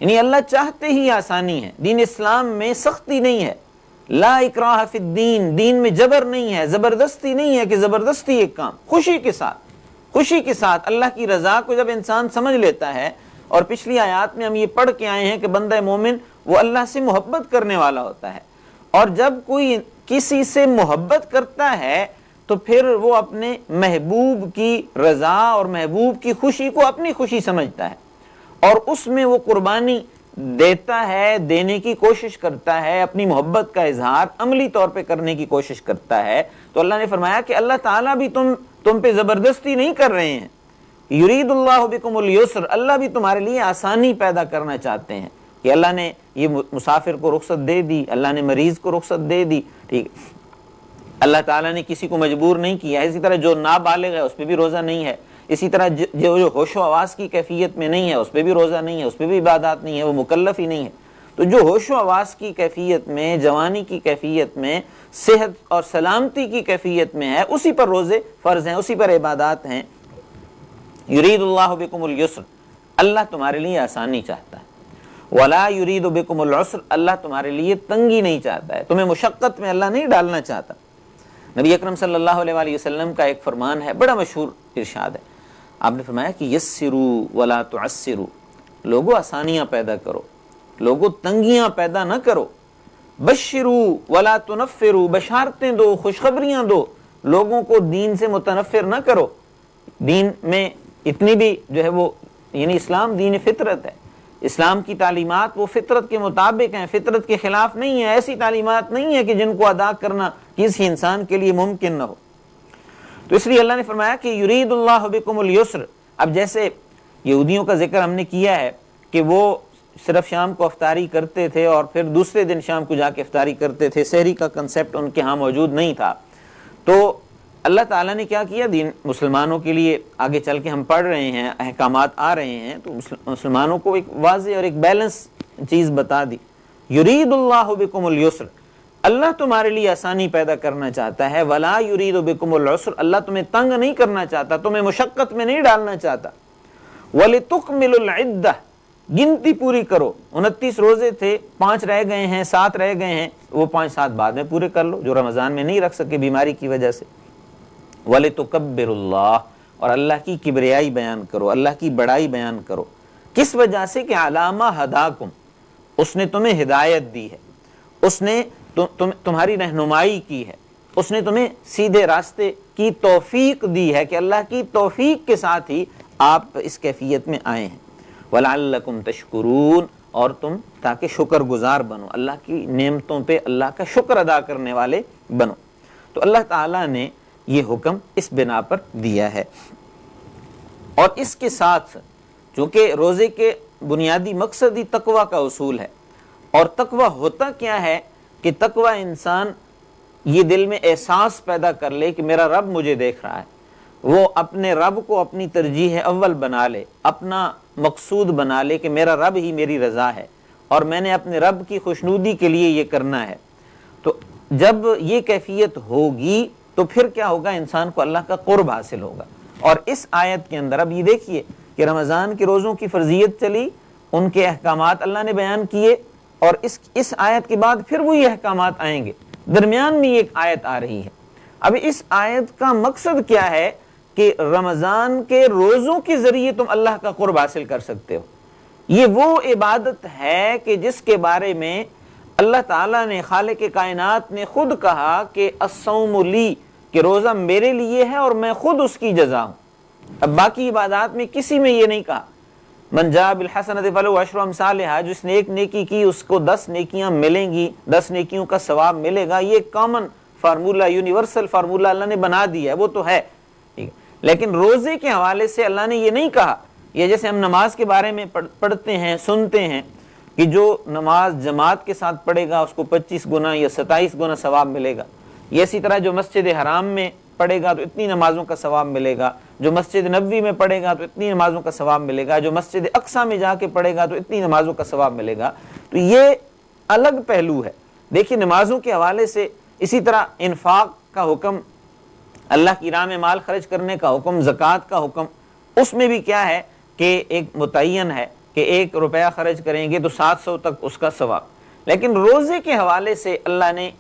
یعنی اللہ چاہتے ہی آسانی ہے۔ دین اسلام میں سختی نہیں ہے، لا اکراہ فی الدین، دین میں جبر نہیں ہے، زبردستی نہیں ہے کہ زبردستی ایک کام، خوشی کے ساتھ اللہ کی رضا کو جب انسان سمجھ لیتا ہے۔ اور پچھلی آیات میں ہم یہ پڑھ کے آئے ہیں کہ بندہ مومن وہ اللہ سے محبت کرنے والا ہوتا ہے، اور جب کوئی کسی سے محبت کرتا ہے تو پھر وہ اپنے محبوب کی رضا اور محبوب کی خوشی کو اپنی خوشی سمجھتا ہے اور اس میں وہ قربانی دیتا ہے، دینے کی کوشش کرتا ہے، اپنی محبت کا اظہار عملی طور پہ کرنے کی کوشش کرتا ہے۔ تو اللہ نے فرمایا کہ اللہ تعالیٰ بھی تم پہ زبردستی نہیں کر رہے ہیں، یرید اللہ بکم اليسر، اللہ بھی تمہارے لیے آسانی پیدا کرنا چاہتے ہیں کہ اللہ نے یہ مسافر کو رخصت دے دی، اللہ نے مریض کو رخصت دے دی، ٹھیک، اللہ تعالیٰ نے کسی کو مجبور نہیں کیا۔ اسی طرح جو نابالغ ہے اس پہ بھی روزہ نہیں ہے، اسی طرح جو ہوش و حواس کی کیفیت میں نہیں ہے اس پہ بھی روزہ نہیں ہے، اس پہ بھی عبادات نہیں ہے، وہ مکلف ہی نہیں ہے۔ تو جو ہوش و حواس کی کیفیت میں، جوانی کی کیفیت میں، صحت اور سلامتی کی کیفیت میں ہے، اسی پر روزے فرض ہیں، اسی پر عبادات ہیں۔ یرید اللہ بکم اليسر، اللہ تمہارے لیے آسانی چاہتا ہے، ولا یرید بکم العسر، اللہ تمہارے لیے تنگی نہیں چاہتا ہے، تمہیں مشقت میں اللہ نہیں ڈالنا چاہتا۔ نبی اکرم صلی اللہ علیہ وآلہ وسلم کا ایک فرمان ہے، بڑا مشہور ارشاد ہے، آپ نے فرمایا کہ یسروا ولا تعسروا، لوگوں آسانیاں پیدا کرو، لوگوں تنگیاں پیدا نہ کرو، بشروا ولا تنفروا، بشارتیں دو، خوشخبریاں دو، لوگوں کو دین سے متنفر نہ کرو۔ دین میں اتنی بھی جو ہے وہ، یعنی اسلام دین فطرت ہے، اسلام کی تعلیمات وہ فطرت کے مطابق ہیں، فطرت کے خلاف نہیں ہے، ایسی تعلیمات نہیں ہے کہ جن کو ادا کرنا کسی انسان کے لیے ممکن نہ ہو۔ تو اس لیے اللہ نے فرمایا کہ یرید اللہ بکم اليسر۔ اب جیسے یہودیوں کا ذکر ہم نے کیا ہے کہ وہ صرف شام کو افطاری کرتے تھے اور پھر دوسرے دن شام کو جا کے افطاری کرتے تھے، سحری کا کنسیپٹ ان کے ہاں موجود نہیں تھا۔ تو اللہ تعالیٰ نے کیا کیا، دین مسلمانوں کے لیے آگے چل کے ہم پڑھ رہے ہیں، احکامات آ رہے ہیں، تو مسلمانوں کو ایک واضح اور ایک بیلنس چیز بتا دی، یرید اللہ بکم اليسر، اللہ تمہارے لیے آسانی پیدا کرنا چاہتا ہے، ولا یرید بکم العسر، اللہ تمہیں تنگ نہیں کرنا چاہتا، تمہیں مشقت میں نہیں ڈالنا چاہتا۔ وَلِتُكْمِلُوا الْعِدَّةَ، گنتی پوری کرو، 29 روزے تھے، 5 رہ گئے ہیں، 7 رہ گئے ہیں، وہ 5-7 بعد میں پورے کر لو جو رمضان میں نہیں رکھ سکے بیماری کی وجہ سے۔ وَلِتُكَبِّرُوا اللَّهَ، اور اللہ کی کبریائی بیان کرو، اللہ کی بڑائی بیان کرو، کس وجہ سے کہ علامہ ہداکم، اس نے تمہیں ہدایت دی ہے، اس نے تمہاری رہنمائی کی ہے، اس نے تمہیں سیدھے راستے کی توفیق دی ہے کہ اللہ کی توفیق کے ساتھ ہی آپ اس کیفیت میں آئے ہیں۔ وَلَعَلَّكُمْ تَشْكُرُونَ، اور تم تاکہ شکر گزار بنو، اللہ کی نعمتوں پہ اللہ کا شکر ادا کرنے والے بنو۔ تو اللہ تعالیٰ نے یہ حکم اس بنا پر دیا ہے، اور اس کے ساتھ چونکہ روزے کے بنیادی مقصد ہی تقوی کا اصول ہے، اور تقوی ہوتا کیا ہے کہ تقوی انسان یہ دل میں احساس پیدا کر لے کہ میرا رب مجھے دیکھ رہا ہے، وہ اپنے رب کو اپنی ترجیح اول بنا لے، اپنا مقصود بنا لے کہ میرا رب ہی میری رضا ہے اور میں نے اپنے رب کی خوشنودی کے لیے یہ کرنا ہے۔ تو جب یہ کیفیت ہوگی تو پھر کیا ہوگا، انسان کو اللہ کا قرب حاصل ہوگا، اور اس آیت کے اندر اب یہ دیکھیے کہ رمضان کے روزوں کی فرضیت چلی، ان کے احکامات اللہ نے بیان کیے، اور اس آیت کے بعد پھر وہی احکامات آئیں گے، درمیان میں ایک آیت آ رہی ہے۔ اب اس آیت کا مقصد کیا ہے کہ رمضان کے روزوں کے ذریعے تم اللہ کا قرب حاصل کر سکتے ہو۔ یہ وہ عبادت ہے کہ جس کے بارے میں اللہ تعالیٰ نے، خالق کائنات نے خود کہا کہ الصوم لی، کہ روزہ میرے لیے ہے اور میں خود اس کی جزا ہوں۔ اب باقی عبادات میں کسی میں یہ نہیں کہا من جاء بالحسنۃ فلہ عشر امثالھا، جس نے ایک نیکی کی اس کو 10 نیکیاں ملیں گی، 10 نیکیوں کا ثواب ملے گا۔ یہ کامن فارمولہ، یونیورسل فارمولہ اللہ نے بنا دیا ہے، وہ تو ہے، ٹھیک ہے۔ لیکن روزے کے حوالے سے اللہ نے یہ نہیں کہا، یہ جیسے ہم نماز کے بارے میں پڑھتے ہیں، سنتے ہیں کہ جو نماز جماعت کے ساتھ پڑھے گا اس کو 25 گنا یا 27 گنا ثواب ملے گا، یہ اسی طرح جو مسجد حرام میں پڑھے گا تو اتنی نمازوں کا ثواب ملے گا، جو مسجد نبوی میں پڑھے گا تو اتنی نمازوں کا ثواب ملے گا، جو مسجد اقصیٰ میں جا کے پڑھے گا تو اتنی نمازوں کا ثواب ملے گا۔ تو یہ الگ پہلو ہے۔ دیکھیے نمازوں کے حوالے سے اسی طرح انفاق کا حکم، اللہ کی راہ میں مال خرچ کرنے کا حکم، زکوٰۃ کا حکم، اس میں بھی کیا ہے کہ ایک متعین ہے کہ 1 روپیہ خرچ کریں گے تو 700 تک اس کا ثواب۔ لیکن روزے کے حوالے سے اللہ نے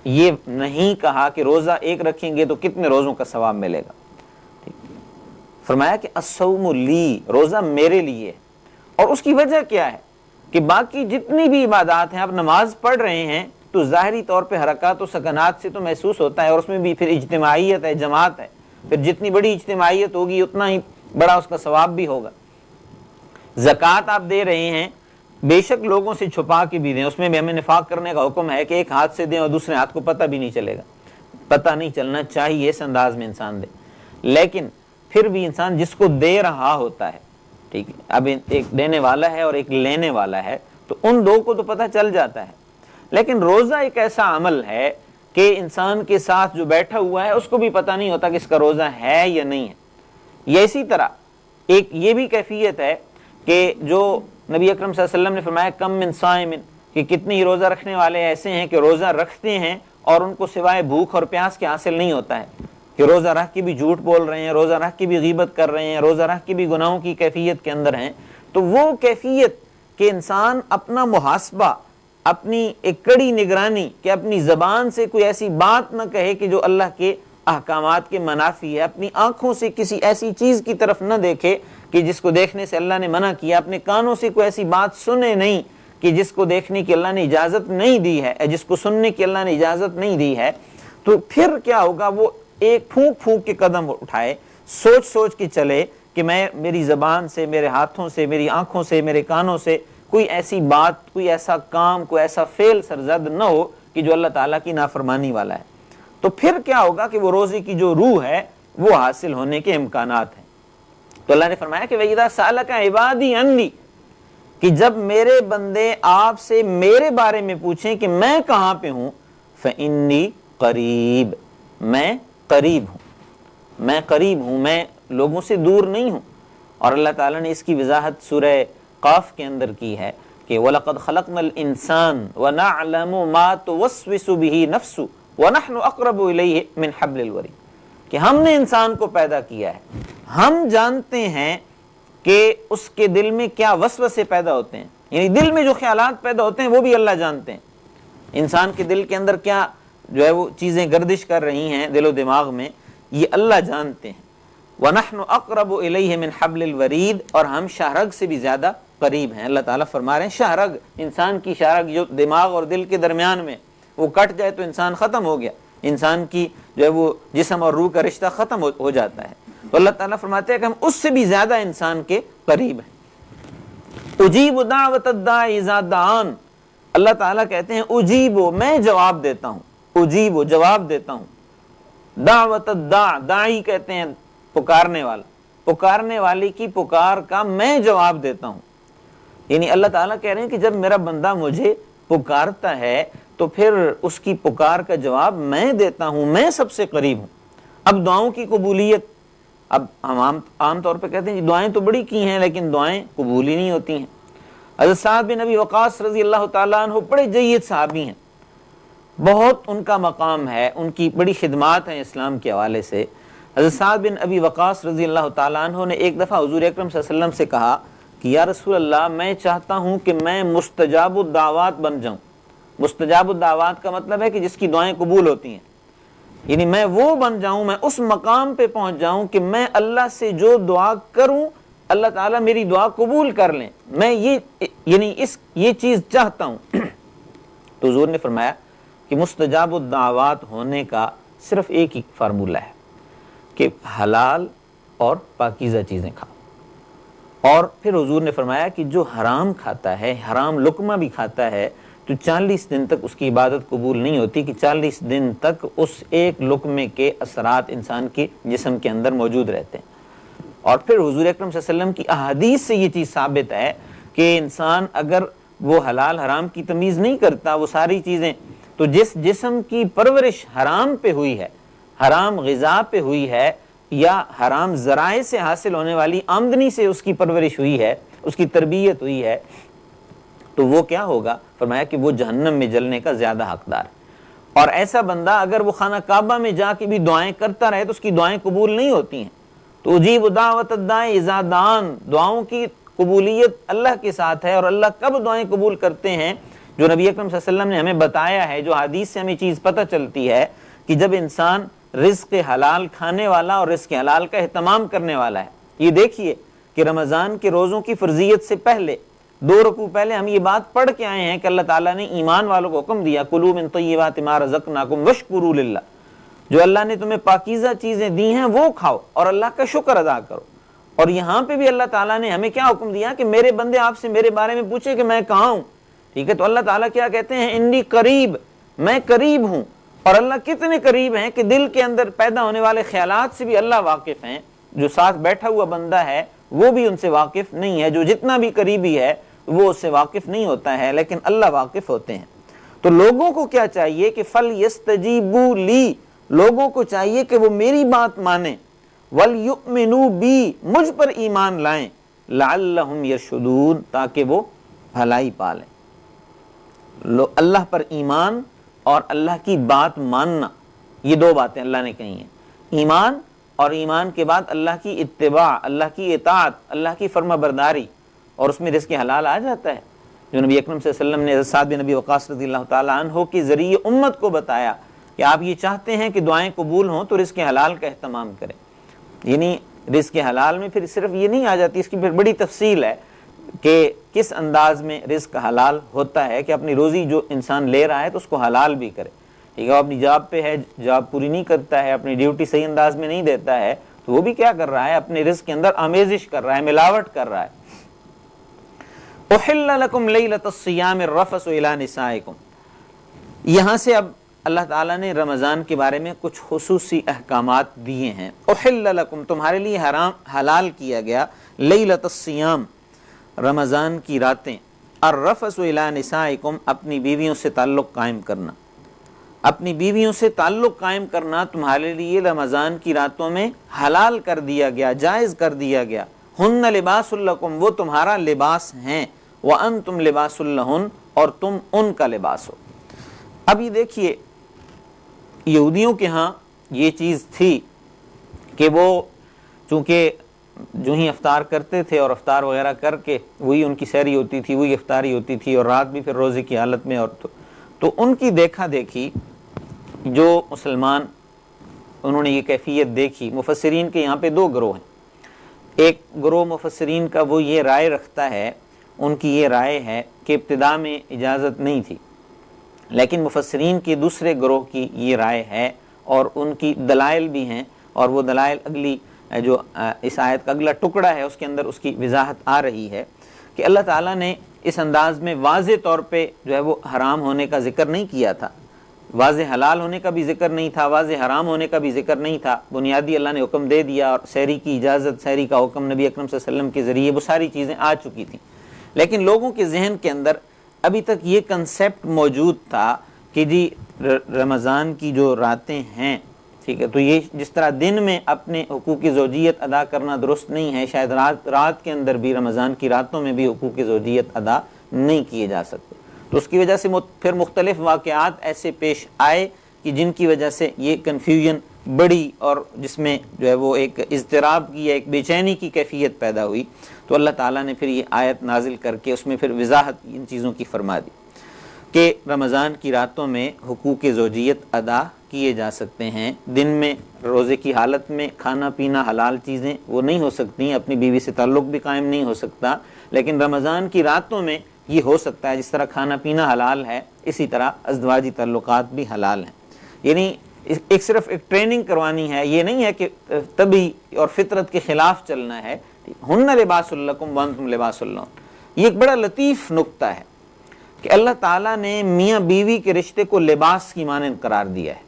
یہ نہیں کہا کہ روزہ 1 رکھیں گے تو کتنے روزوں کا ثواب ملے گا، فرمایا کہ الصوم لی، روزہ میرے لیے۔ اور اس کی وجہ کیا ہے کہ باقی جتنی بھی عبادات ہیں، آپ نماز پڑھ رہے ہیں تو ظاہری طور پہ حرکات و سکنات سے تو محسوس ہوتا ہے، اور اس میں بھی پھر اجتماعیت ہے، جماعت ہے، پھر جتنی بڑی اجتماعیت ہوگی اتنا ہی بڑا اس کا ثواب بھی ہوگا۔ زکوٰۃ آپ دے رہے ہیں، بے شک لوگوں سے چھپا کے بھی دیں، اس میں بھی ہمیں نفاق کرنے کا حکم ہے کہ ایک ہاتھ سے دیں اور دوسرے ہاتھ کو پتہ بھی نہیں چلے گا، پتہ نہیں چلنا چاہیے، اس انداز میں انسان دے۔ لیکن پھر بھی انسان جس کو دے رہا ہوتا ہے، ٹھیک ہے، اب ایک دینے والا ہے اور ایک لینے والا ہے، تو ان دو کو تو پتہ چل جاتا ہے۔ لیکن روزہ ایک ایسا عمل ہے کہ انسان کے ساتھ جو بیٹھا ہوا ہے اس کو بھی پتہ نہیں ہوتا کہ اس کا روزہ ہے یا نہیں ہے۔ یہ اسی طرح ایک یہ بھی کیفیت ہے کہ جو نبی اکرم صلی اللہ علیہ وسلم نے فرمایا کم من صائم، کہ کتنے ہی روزہ رکھنے والے ایسے ہیں کہ روزہ رکھتے ہیں اور ان کو سوائے بھوک اور پیاس کے حاصل نہیں ہوتا ہے، کہ روزہ رکھ کے بھی جھوٹ بول رہے ہیں، روزہ رکھ کے بھی غیبت کر رہے ہیں، روزہ رکھ کے بھی گناہوں کی کیفیت کے اندر ہیں۔ تو وہ کیفیت کہ انسان اپنا محاسبہ، اپنی ایک کڑی نگرانی، کہ اپنی زبان سے کوئی ایسی بات نہ کہے کہ جو اللہ کے احکامات کے منافی ہے، اپنی آنکھوں سے کسی ایسی چیز کی طرف نہ دیکھے کہ جس کو دیکھنے سے اللہ نے منع کیا، اپنے کانوں سے کوئی ایسی بات سنے نہیں کہ جس کو دیکھنے کی اللہ نے اجازت نہیں دی ہے، جس کو سننے کی اللہ نے اجازت نہیں دی ہے، تو پھر کیا ہوگا؟ وہ ایک پھونک پھونک کے قدم اٹھائے، سوچ سوچ کے چلے کہ میں میری زبان سے، میرے ہاتھوں سے، میری آنکھوں سے، میرے کانوں سے کوئی ایسی بات، کوئی ایسا کام، کوئی ایسا فعل سرزد نہ ہو کہ جو اللہ تعالیٰ کی نافرمانی والا ہے۔ تو پھر کیا ہوگا کہ وہ روزے کی جو روح ہے وہ حاصل ہونے کے امکانات ہیں۔ تو اللہ نے فرمایا کہ وَإِذَا سَأَلَكَ عِبَادِي عَنِّي، کہ جب میرے بندے آپ سے میرے بارے میں پوچھیں کہ میں کہاں پہ ہوں، فَإِنِّي قریب، میں قریب ہوں، میں قریب ہوں، میں لوگوں سے دور نہیں ہوں۔ اور اللہ تعالیٰ نے اس کی وضاحت سورہ قاف کے اندر کی ہے کہ وَلَقَدْ خَلَقْنَا الْإِنسَانَ وَنَعْلَمُ مَا تُوَسْوِسُ بِهِ نَفْسُهُ وَنَحْنُ أَقْرَبُ إِلَيْهِ مِنْ حَبْلِ الْوَرِيدِ، کہ ہم نے انسان کو پیدا کیا ہے، ہم جانتے ہیں کہ اس کے دل میں کیا وسوسے پیدا ہوتے ہیں، یعنی دل میں جو خیالات پیدا ہوتے ہیں وہ بھی اللہ جانتے ہیں۔ انسان کے دل کے اندر کیا جو ہے وہ چیزیں گردش کر رہی ہیں دل و دماغ میں، یہ اللہ جانتے ہیں۔ وَنَحْنُ أَقْرَبُ إِلَيْهِ مِنْ حَبْلِ الْوَرِيدِ، اور ہم شاہرگ سے بھی زیادہ قریب ہیں۔ اللہ تعالیٰ فرما رہے ہیں شاہرگ، انسان کی شاہرگ جو دماغ اور دل کے درمیان میں، وہ کٹ جائے تو انسان ختم ہو گیا، انسان کی جو ہے وہ جسم اور روح کا رشتہ ختم ہو جاتا ہے۔ تو اللہ تعالیٰ فرماتے ہیں کہ ہم اس سے بھی زیادہ انسان کے قریب ہیں۔ اجیب دعوت الداعی اذا دعان، اللہ تعالیٰ کہتے ہیں اجیب، میں جواب دیتا ہوں، اجیب، جواب دیتا ہوں، دعوت الداع، داعی کہتے ہیں پکارنے والا، پکارنے والی کی پکار کا میں جواب دیتا ہوں۔ یعنی اللہ تعالیٰ کہہ رہے ہیں کہ جب میرا بندہ مجھے پکارتا ہے تو پھر اس کی پکار کا جواب میں دیتا ہوں، میں سب سے قریب ہوں۔ اب دعاؤں کی قبولیت، اب ہم عام طور پہ کہتے ہیں دعائیں تو بڑی کی ہیں لیکن دعائیں قبول ہی نہیں ہوتی ہیں۔ حضرت سعد بن ابی وقاص رضی اللہ تعالیٰ عنہ بڑے جید صحابی ہیں، بہت ان کا مقام ہے، ان کی بڑی خدمات ہیں اسلام کے حوالے سے، حضرت سعد بن ابی وقاص رضی اللہ تعالیٰ عنہ نے ایک دفعہ حضور اکرم صلی اللہ علیہ وسلم سے کہا کہ یا رسول اللہ میں چاہتا ہوں کہ میں مستجاب الدعوات بن جاؤں. مستجاب الدعوات کا مطلب ہے کہ جس کی دعائیں قبول ہوتی ہیں، یعنی میں وہ بن جاؤں، میں اس مقام پہ پہنچ جاؤں کہ میں اللہ سے جو دعا کروں اللہ تعالیٰ میری دعا قبول کر لیں. میں یہ چیز چاہتا ہوں. تو حضور نے فرمایا کہ مستجاب الدعوات ہونے کا صرف ایک ہی فارمولہ ہے کہ حلال اور پاکیزہ چیزیں کھاؤ. اور پھر حضور نے فرمایا کہ جو حرام کھاتا ہے، حرام لقمہ بھی کھاتا ہے، تو 40 دن تک اس کی عبادت قبول نہیں ہوتی، کہ 40 دن تک اس ایک لقمے کے اثرات انسان کے جسم کے اندر موجود رہتے ہیں. اور پھر حضور اکرم صلی اللہ علیہ وسلم کی احادیث سے یہ چیز ثابت ہے کہ انسان اگر وہ حلال حرام کی تمیز نہیں کرتا، وہ ساری چیزیں، تو جس جسم کی پرورش حرام پہ ہوئی ہے، حرام غذا پہ ہوئی ہے، یا حرام ذرائع سے حاصل ہونے والی آمدنی سے اس کی پرورش ہوئی ہے، اس کی تربیت ہوئی ہے، تو وہ کیا ہوگا؟ فرمایا کہ وہ جہنم میں جلنے کا زیادہ حقدار ہے. اور ایسا بندہ اگر وہ خانہ کعبہ میں جا کے بھی دعائیں کرتا رہے تو اس کی دعائیں قبول نہیں ہوتی ہیں. تو اجیب دعوت الداعی اذا دعان، دعاؤں کی قبولیت اللہ کے ساتھ ہے. اور اللہ کب دعائیں قبول کرتے ہیں؟ جو نبی اکرم صلی اللہ علیہ وسلم نے ہمیں بتایا ہے، جو حدیث سے ہمیں چیز پتہ چلتی ہے کہ جب انسان رزق حلال کھانے والا اور رزق حلال کا اہتمام کرنے والا ہے. یہ دیکھیے کہ رمضان کے روزوں کی فرضیت سے پہلے 2 رکوع پہلے ہم یہ بات پڑھ کے آئے ہیں کہ اللہ تعالیٰ نے ایمان والوں کو حکم دیا کلوا من طیبات ما رزقناکم واشکروا للہ، جو اللہ نے تمہیں پاکیزہ چیزیں دی ہیں وہ کھاؤ اور اللہ کا شکر ادا کرو. اور یہاں پہ بھی اللہ تعالیٰ نے ہمیں کیا حکم دیا کہ میرے بندے آپ سے میرے بارے میں پوچھے کہ میں کہاں ہوں. ٹھیک ہے، تو اللہ تعالیٰ کیا کہتے ہیں؟ انی قریب، میں قریب ہوں. اور اللہ کتنے قریب ہیں کہ دل کے اندر پیدا ہونے والے خیالات سے بھی اللہ واقف ہیں. جو ساتھ بیٹھا ہوا بندہ ہے وہ بھی ان سے واقف نہیں ہے، جو جتنا بھی قریبی ہے وہ اس سے واقف نہیں ہوتا ہے، لیکن اللہ واقف ہوتے ہیں. تو لوگوں کو کیا چاہیے کہ فَلْيَسْتَجِيبُوا لِي، لوگوں کو چاہیے کہ وہ میری بات مانیں، وَلْيُؤْمِنُوا بِي، مجھ پر ایمان لائیں، لَعَلَّهُمْ يَرْشُدُونَ، تاکہ وہ بھلائی پالیں. اللہ پر ایمان اور اللہ کی بات ماننا، یہ 2 باتیں اللہ نے کہی ہیں. ایمان، اور ایمان کے بعد اللہ کی اتباع، اللہ کی اطاعت، اللہ کی فرما برداری، اور اس میں رزق حلال آ جاتا ہے. جو نبی اکرم صلی اللہ علیہ وسلم نے حضرت سعد بن ابی وقاص رضی اللہ تعالیٰ عنہ کے ذریعے امت کو بتایا کہ آپ یہ چاہتے ہیں کہ دعائیں قبول ہوں تو رزق حلال کا اہتمام کریں. یعنی رزق حلال میں پھر صرف یہ نہیں آ جاتی، اس کی پھر بڑی تفصیل ہے کہ کس انداز میں رزق حلال ہوتا ہے، کہ اپنی روزی جو انسان لے رہا ہے تو اس کو حلال بھی کرے. ٹھیک ہے، وہ اپنی جاب پہ ہے، جاب پوری نہیں کرتا ہے، اپنی ڈیوٹی صحیح انداز میں نہیں دیتا ہے، تو وہ بھی کیا کر رہا ہے؟ اپنے رزق کے اندر آمیزش کر رہا ہے، ملاوٹ کر رہا ہے. احل لکم لیلۃ الصیام الرفث الی نسائکم، یہاں سے اب اللہ تعالیٰ نے رمضان کے بارے میں کچھ خصوصی احکامات دیے ہیں. احل لکم، تمہارے لیے حلال کیا گیا، لیلۃ الصیام، رمضان کی راتیں، الرفث الی نسائکم، اپنی بیویوں سے تعلق قائم کرنا. اپنی بیویوں سے تعلق قائم کرنا تمہارے لیے رمضان کی راتوں میں حلال کر دیا گیا، جائز کر دیا گیا. ہن لباس لکم، وہ تمہارا لباس ہیں، وانتم لباس لہن، اور تم ان کا لباس ہو. اب یہ دیکھیے یہودیوں کے ہاں یہ چیز تھی کہ وہ چونکہ جو ہی افطار کرتے تھے اور افطار وغیرہ کر کے وہی ان کی سحری ہوتی تھی، وہی افطاری ہوتی تھی، اور رات بھی پھر روزے کی حالت میں. اور تو ان کی دیکھا دیکھی جو مسلمان انہوں نے یہ کیفیت دیکھی. مفسرین کے یہاں پہ 2 گروہ ہیں. ایک گروہ مفسرین کا وہ یہ رائے رکھتا ہے، ان کی یہ رائے ہے کہ ابتداء میں اجازت نہیں تھی، لیکن مفسرین کے دوسرے گروہ کی یہ رائے ہے، اور ان کی دلائل بھی ہیں. اور وہ دلائل اگلی جو اس آیت کا اگلا ٹکڑا ہے اس کے اندر اس کی وضاحت آ رہی ہے کہ اللہ تعالیٰ نے اس انداز میں واضح طور پہ جو ہے وہ حرام ہونے کا ذکر نہیں کیا تھا، واضح حلال ہونے کا بھی ذکر نہیں تھا، واضح حرام ہونے کا بھی ذکر نہیں تھا. بنیادی اللہ نے حکم دے دیا، اور سحری کی اجازت، سحری کا حکم نبی اکرم صلی اللہ علیہ وسلم کے ذریعے وہ ساری چیزیں آ چکی تھیں. لیکن لوگوں کے ذہن کے اندر ابھی تک یہ کنسیپٹ موجود تھا کہ جی رمضان کی جو راتیں ہیں، ٹھیک ہے، تو یہ جس طرح دن میں اپنے حقوق زوجیت ادا کرنا درست نہیں ہے، شاید رات کے اندر بھی، رمضان کی راتوں میں بھی حقوق زوجیت ادا نہیں کیے جا سکتے. تو اس کی وجہ سے پھر مختلف واقعات ایسے پیش آئے کہ جن کی وجہ سے یہ کنفیوژن بڑی اور جس میں جو ہے وہ ایک اضطراب کی یا ایک بے چینی کی کیفیت پیدا ہوئی، تو اللہ تعالیٰ نے پھر یہ آیت نازل کر کے اس میں پھر وضاحت ان چیزوں کی فرما دی کہ رمضان کی راتوں میں حقوق زوجیت ادا کیے جا سکتے ہیں۔ دن میں روزے کی حالت میں کھانا پینا حلال چیزیں وہ نہیں ہو سکتی، اپنی بیوی سے تعلق بھی قائم نہیں ہو سکتا، لیکن رمضان کی راتوں میں یہ ہو سکتا ہے۔ جس طرح کھانا پینا حلال ہے، اسی طرح ازدواجی تعلقات بھی حلال ہیں۔ یعنی صرف ایک ٹریننگ کروانی ہے، یہ نہیں ہے کہ طبی اور فطرت کے خلاف چلنا ہے۔ ہن لباس لکم وانتم لباس لہن، یہ ایک بڑا لطیف نقطہ ہے کہ اللہ تعالیٰ نے میاں بیوی کے رشتے کو لباس کی مانند قرار دیا ہے،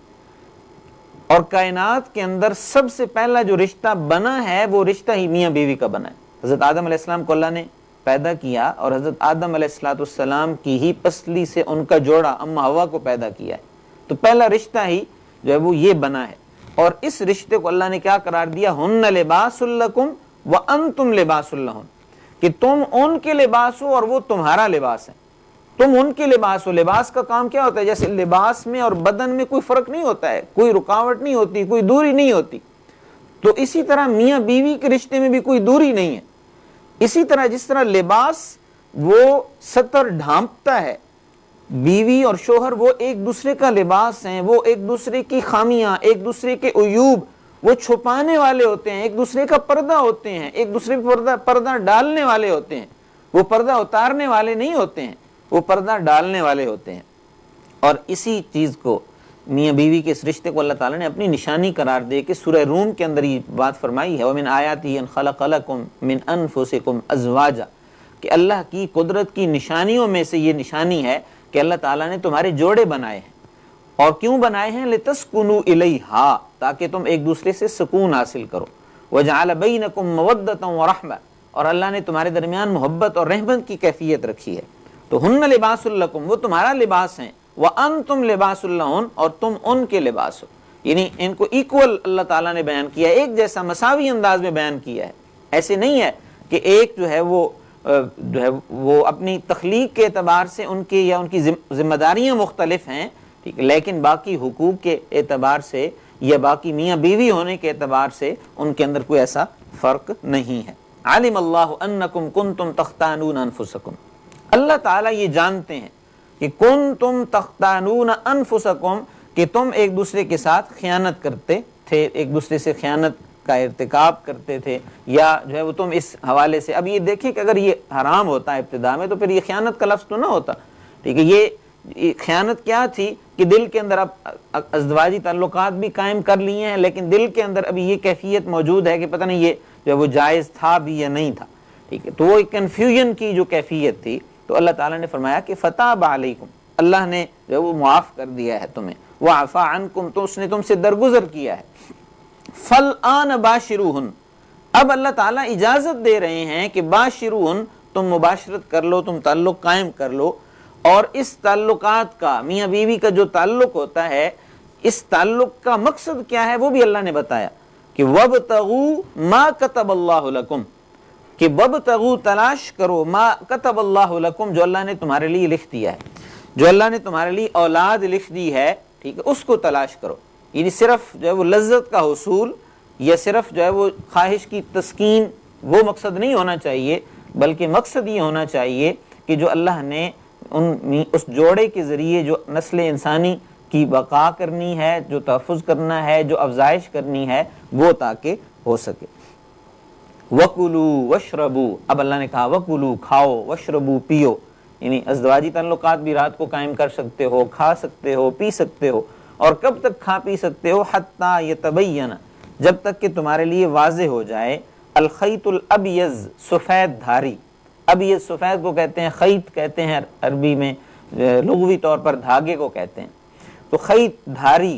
اور کائنات کے اندر سب سے پہلا جو رشتہ بنا ہے وہ رشتہ ہی میاں بیوی کا بنا ہے۔ حضرت آدم علیہ السلام کو اللہ نے پیدا کیا، اور حضرت آدم علیہ السلام کی ہی پسلی سے ان کا جوڑا اما حوا کو پیدا کیا ہے، تو پہلا رشتہ ہی جو ہے وہ یہ بنا ہے۔ اور اس رشتے کو اللہ نے کیا قرار دیا؟ ہن لباس لکم وانتم لباس لہن، کہ تم ان کے لباس ہو اور وہ تمہارا لباس ہے، تم ان کے لباس ہو۔ لباس کا کام کیا ہوتا ہے؟ جیسے لباس میں اور بدن میں کوئی فرق نہیں ہوتا ہے، کوئی رکاوٹ نہیں ہوتی، کوئی دوری نہیں ہوتی، تو اسی طرح میاں بیوی کے رشتے میں بھی کوئی دوری نہیں ہے۔ اسی طرح جس طرح لباس وہ ستر ڈھانپتا ہے، بیوی اور شوہر وہ ایک دوسرے کا لباس ہیں، وہ ایک دوسرے کی خامیاں، ایک دوسرے کے عیوب وہ چھپانے والے ہوتے ہیں، ایک دوسرے کا پردہ ہوتے ہیں، ایک دوسرے پہ پردہ ڈالنے والے ہوتے ہیں، وہ پردہ اتارنے والے نہیں ہوتے ہیں، وہ پردہ ڈالنے والے ہوتے ہیں۔ اور اسی چیز کو میاں بیوی کے اس رشتے کو اللہ تعالیٰ نے اپنی نشانی قرار دے کہ سورہ روم کے اندر یہ بات فرمائی ہے، وَمِنْ آیَاتِهِ أَنْ خَلَقَ لَكُم مِّنْ أَنفُسِكُمْ أَزْوَاجًا، کہ اللہ کی قدرت کی نشانیوں میں سے یہ نشانی ہے کہ اللہ تعالیٰ نے تمہارے جوڑے بنائے ہیں۔ اور کیوں بنائے ہیں؟ لِتَسْكُنُوا إِلَيْهَا، تاکہ تم ایک دوسرے سے سکون حاصل کرو۔ وَجَعَلَ بَيْنَكُم مَّوَدَّةً وَرَحْمَةً، اور اللہ نے تمہارے درمیان محبت اور رحمت کی کیفیت رکھی ہے۔ تو ہن لباس لکم، وہ تمہارا لباس ہیں، وانتم لباس لہن، اور تم ان کے لباس ہو۔ یعنی ان کو ایکول اللہ تعالیٰ نے بیان کیا ہے، ایک جیسا مساوی انداز میں بیان کیا ہے۔ ایسے نہیں ہے کہ ایک جو ہے وہ اپنی تخلیق کے اعتبار سے ان کے یا ان کی ذمہ داریاں مختلف ہیں، ٹھیک ہے، لیکن باقی حقوق کے اعتبار سے یا باقی میاں بیوی ہونے کے اعتبار سے ان کے اندر کوئی ایسا فرق نہیں ہے۔ علم اللہ انکم کنتم تختانون انفسکم، اللہ تعالیٰ یہ جانتے ہیں کہ کنتم تختانون انفسکم، کہ تم ایک دوسرے کے ساتھ خیانت کرتے تھے، ایک دوسرے سے خیانت کا ارتکاب کرتے تھے، یا جو ہے وہ تم اس حوالے سے، اب یہ دیکھیں کہ اگر یہ حرام ہوتا ہے ابتدا میں تو پھر یہ خیانت کا لفظ تو نہ ہوتا، ٹھیک ہے۔ یہ خیانت کیا تھی کہ دل کے اندر اب ازدواجی تعلقات بھی قائم کر لیے ہیں، لیکن دل کے اندر ابھی یہ کیفیت موجود ہے کہ پتہ نہیں یہ جو ہے وہ جائز تھا بھی یا نہیں تھا، ٹھیک ہے۔ تو وہ ایک کنفیوژن کی جو کیفیت تھی، تو اللہ تعالیٰ نے فرمایا کہ فتاب علیکم، اللہ نے جو ہے وہ معاف کر دیا ہے تمہیں، وعفا عنکم، تو اس نے تم سے درگزر کیا ہے۔ فالآن باشروہن، اب اللہ تعالیٰ اجازت دے رہے ہیں کہ باشروہن، تم مباشرت کر لو، تم تعلق قائم کر لو۔ اور اس تعلقات کا، میاں بیوی کا جو تعلق ہوتا ہے، اس تعلق کا مقصد کیا ہے وہ بھی اللہ نے بتایا کہ وَابْتَغُوا مَا كَتَبَ اللَّهُ لَكُمْ، کہ وَابْتَغُوا، تلاش کرو، مَا كَتَبَ اللَّهُ لَكُمْ، جو اللہ نے تمہارے لیے لکھ دیا ہے، جو اللہ نے تمہارے لیے اولاد لکھ دی ہے، ٹھیک ہے، اس کو تلاش کرو۔ یعنی صرف جو ہے وہ لذت کا حصول یا صرف جو ہے وہ خواہش کی تسکین، وہ مقصد نہیں ہونا چاہیے، بلکہ مقصد یہ ہونا چاہیے کہ جو اللہ نے اس جوڑے کے ذریعے جو نسل انسانی کی بقا کرنی ہے، جو تحفظ کرنا ہے، جو افزائش کرنی ہے، وہ تاکہ ہو سکے۔ وَكُلُوا وَاشْرَبُوا، اب اللہ نے کہا وَكُلُوا، کھاؤ، وَاشْرَبُوا، پیو، یعنی ازدواجی تعلقات بھی رات کو قائم کر سکتے ہو، کھا سکتے ہو، پی سکتے ہو۔ اور کب تک کھا پی سکتے ہو؟ حَتَّى يَتَبَيَّنَ، جب تک کہ تمہارے لیے واضح ہو جائے، الخیط الابیض، سفید دھاری، ابیض سفید کو کہتے ہیں، خیط کہتے ہیں عربی میں، لغوی طور پر دھاگے کو کہتے ہیں۔ تو خیط دھاری،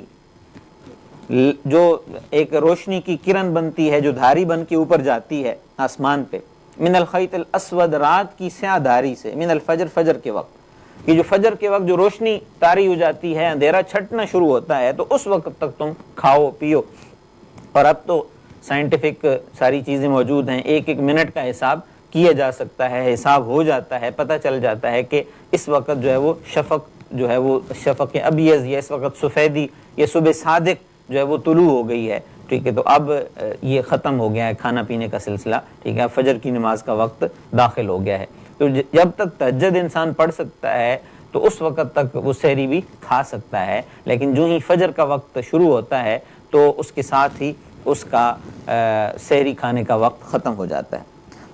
جو ایک روشنی کی کرن بنتی ہے، جو دھاری بن کے اوپر جاتی ہے آسمان پہ، من الخیط الاسود، رات کی سیاہ دھاری سے، من الفجر، فجر کے وقت، کہ جو فجر کے وقت جو روشنی طاری ہو جاتی ہے، اندھیرا چھٹنا شروع ہوتا ہے، تو اس وقت تک تم کھاؤ پیو۔ اور اب تو سائنٹیفک ساری چیزیں موجود ہیں، ایک ایک منٹ کا حساب کیا جا سکتا ہے، حساب ہو جاتا ہے، پتہ چل جاتا ہے کہ اس وقت جو ہے وہ شفق جو ہے وہ شفق ابیض، یا اس وقت سفیدی یا صبح صادق جو ہے وہ طلوع ہو گئی ہے، ٹھیک ہے، تو اب یہ ختم ہو گیا ہے کھانا پینے کا سلسلہ، ٹھیک ہے، اب فجر کی نماز کا وقت داخل ہو گیا ہے، تو جب تک تہجد انسان پڑھ سکتا ہے تو اس وقت تک وہ سحری بھی کھا سکتا ہے، لیکن جو ہی فجر کا وقت شروع ہوتا ہے تو اس کے ساتھ ہی اس کا سحری کھانے کا وقت ختم ہو جاتا ہے۔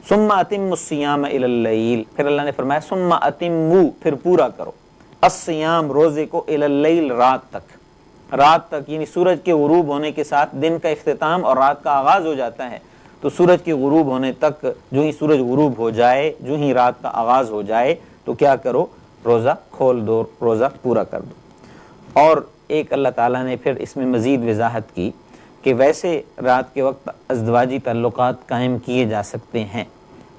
ثم اتم الصیام الی اللیل، پھر اللہ نے فرمایا ثم اتموا، پھر پورا کرو، الصیام روزے کو، الی اللیل رات تک، یعنی سورج کے غروب ہونے کے ساتھ دن کا اختتام اور رات کا آغاز ہو جاتا ہے، تو سورج کے غروب ہونے تک، جو ہی سورج غروب ہو جائے، جو ہی رات کا آغاز ہو جائے تو کیا کرو، روزہ کھول دو، روزہ پورا کر دو۔ اور ایک اللہ تعالیٰ نے پھر اس میں مزید وضاحت کی کہ ویسے رات کے وقت ازدواجی تعلقات قائم کیے جا سکتے ہیں،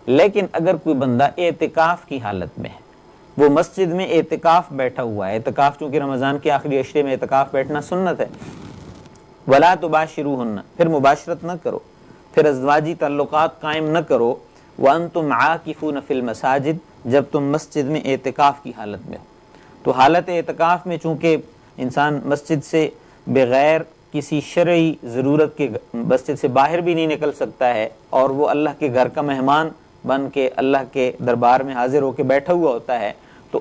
لیکن اگر کوئی بندہ اعتکاف کی حالت میں ہے، وہ مسجد میں اعتکاف بیٹھا ہوا ہے، اعتکاف چونکہ رمضان کے آخری عشرے میں اعتکاف بیٹھنا سنت ہے، وَلَا تُبَاشِرُوهُنَّ، پھر مباشرت نہ کرو، پھر ازدواجی تعلقات قائم نہ کرو، وَأَنْتُمْ عَاكِفُونَ فِي الْمَسَاجِدِ، جب تم مسجد میں اعتکاف کی حالت میں ہو۔ تو حالت اعتکاف میں چونکہ انسان مسجد سے بغیر کسی شرعی ضرورت کے مسجد سے باہر بھی نہیں نکل سکتا ہے، اور وہ اللہ کے گھر کا مہمان بن کے اللہ کے دربار میں حاضر ہو کے بیٹھا ہوا ہوتا ہے، تو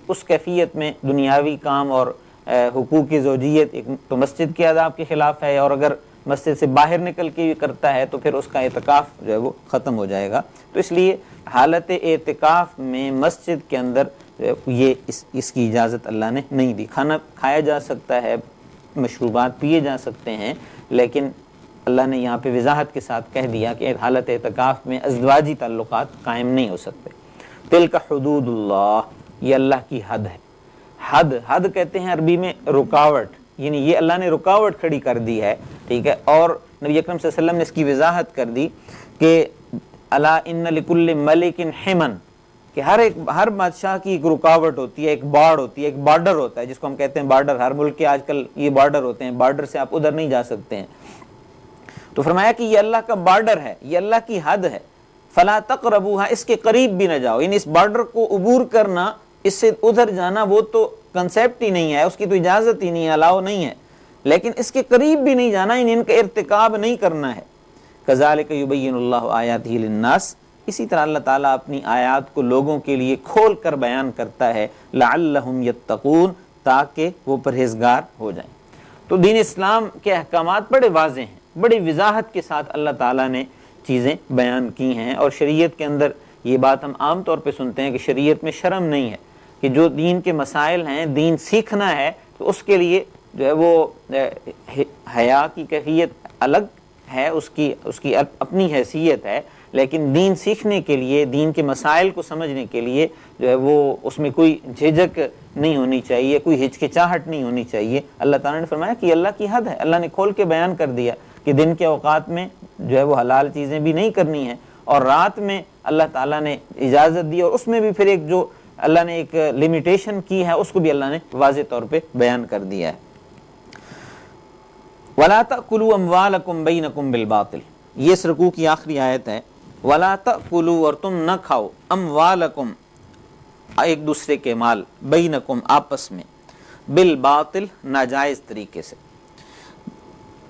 اس کیفیت میں دنیاوی کام اور حقوق زوجیت ایک تو مسجد کے آداب کے خلاف ہے، اور اگر مسجد سے باہر نکل کے بھی کرتا ہے تو پھر اس کا اعتکاف جو ہے وہ ختم ہو جائے گا۔ تو اس لیے حالت اعتکاف میں مسجد کے اندر یہ اس کی اجازت اللہ نے نہیں دی۔ کھانا کھایا جا سکتا ہے، مشروبات پیے جا سکتے ہیں، لیکن اللہ نے یہاں پہ وضاحت کے ساتھ کہہ دیا کہ حالت اعتکاف میں ازدواجی تعلقات قائم نہیں ہو سکتے۔ تلک حدود اللہ، یہ اللہ کی حد ہے۔ حد کہتے ہیں عربی میں رکاوٹ، یعنی یہ اللہ نے رکاوٹ کھڑی کر دی ہے، ٹھیک ہے، اور نبی اکرم صلی اللہ علیہ وسلم نے اس کی وضاحت کر دی کہ الا ان لکل ملک حمن، کہ ہر بادشاہ کی ایک رکاوٹ ہوتی ہے، ایک باڑ ہوتی ہے، ایک بارڈر ہوتا ہے، جس کو ہم کہتے ہیں بارڈر۔ ہر ملک کے آج کل یہ بارڈر ہوتے ہیں، بارڈر سے آپ ادھر نہیں جا سکتے ہیں۔ تو فرمایا کہ یہ اللہ کا بارڈر ہے، یہ اللہ کی حد ہے، فلا تقربوها، اس کے قریب بھی نہ جاؤ، یعنی اس بارڈر کو عبور کرنا، اس سے ادھر جانا وہ تو کنسیپٹ ہی نہیں ہے، اس کی تو اجازت ہی نہیں ہے، الاؤ نہیں ہے، لیکن اس کے قریب بھی نہیں جانا، ان کا ارتکاب نہیں کرنا ہے۔ کذالک یبین اللہ آیاتہ للناس، اسی طرح اللہ تعالیٰ اپنی آیات کو لوگوں کے لیے کھول کر بیان کرتا ہے، لعلہم یتقون، تاکہ وہ پرہیزگار ہو جائیں۔ تو دین اسلام کے احکامات بڑے واضح ہیں، بڑی وضاحت کے ساتھ اللہ تعالیٰ نے چیزیں بیان کی ہیں، اور شریعت کے اندر یہ بات ہم عام طور پہ سنتے ہیں کہ شریعت میں شرم نہیں ہے، کہ جو دین کے مسائل ہیں، دین سیکھنا ہے تو اس کے لیے جو ہے وہ حیا کی کیفیت الگ ہے، اس کی اپنی حیثیت ہے، لیکن دین سیکھنے کے لیے، دین کے مسائل کو سمجھنے کے لیے جو ہے وہ اس میں کوئی جھجک نہیں ہونی چاہیے، کوئی ہچکچاہٹ نہیں ہونی چاہیے۔ اللہ تعالیٰ نے فرمایا کہ اللہ کی حد ہے، اللہ نے کھول کے بیان کر دیا کہ دن کے اوقات میں جو ہے وہ حلال چیزیں بھی نہیں کرنی ہیں، اور رات میں اللہ تعالیٰ نے اجازت دی، اور اس میں بھی پھر ایک جو اللہ نے ایک لمیٹیشن کی ہے، اس کو بھی اللہ نے واضح طور پہ بیان کر دیا ہے۔ وَلَا تَأْكُلُوا أَمْوَالَكُمْ بَيْنَكُمْ بِالْبَاطِلِ، یہ اس رکوع کی آخری آیت ہے۔ وَلَا تَأْكُلُوا، اور تم نہ کھاؤ، أَمْوَالَكُمْ، ایک دوسرے کے مال، بینکم، آپس میں، بالباطل، ناجائز طریقے سے،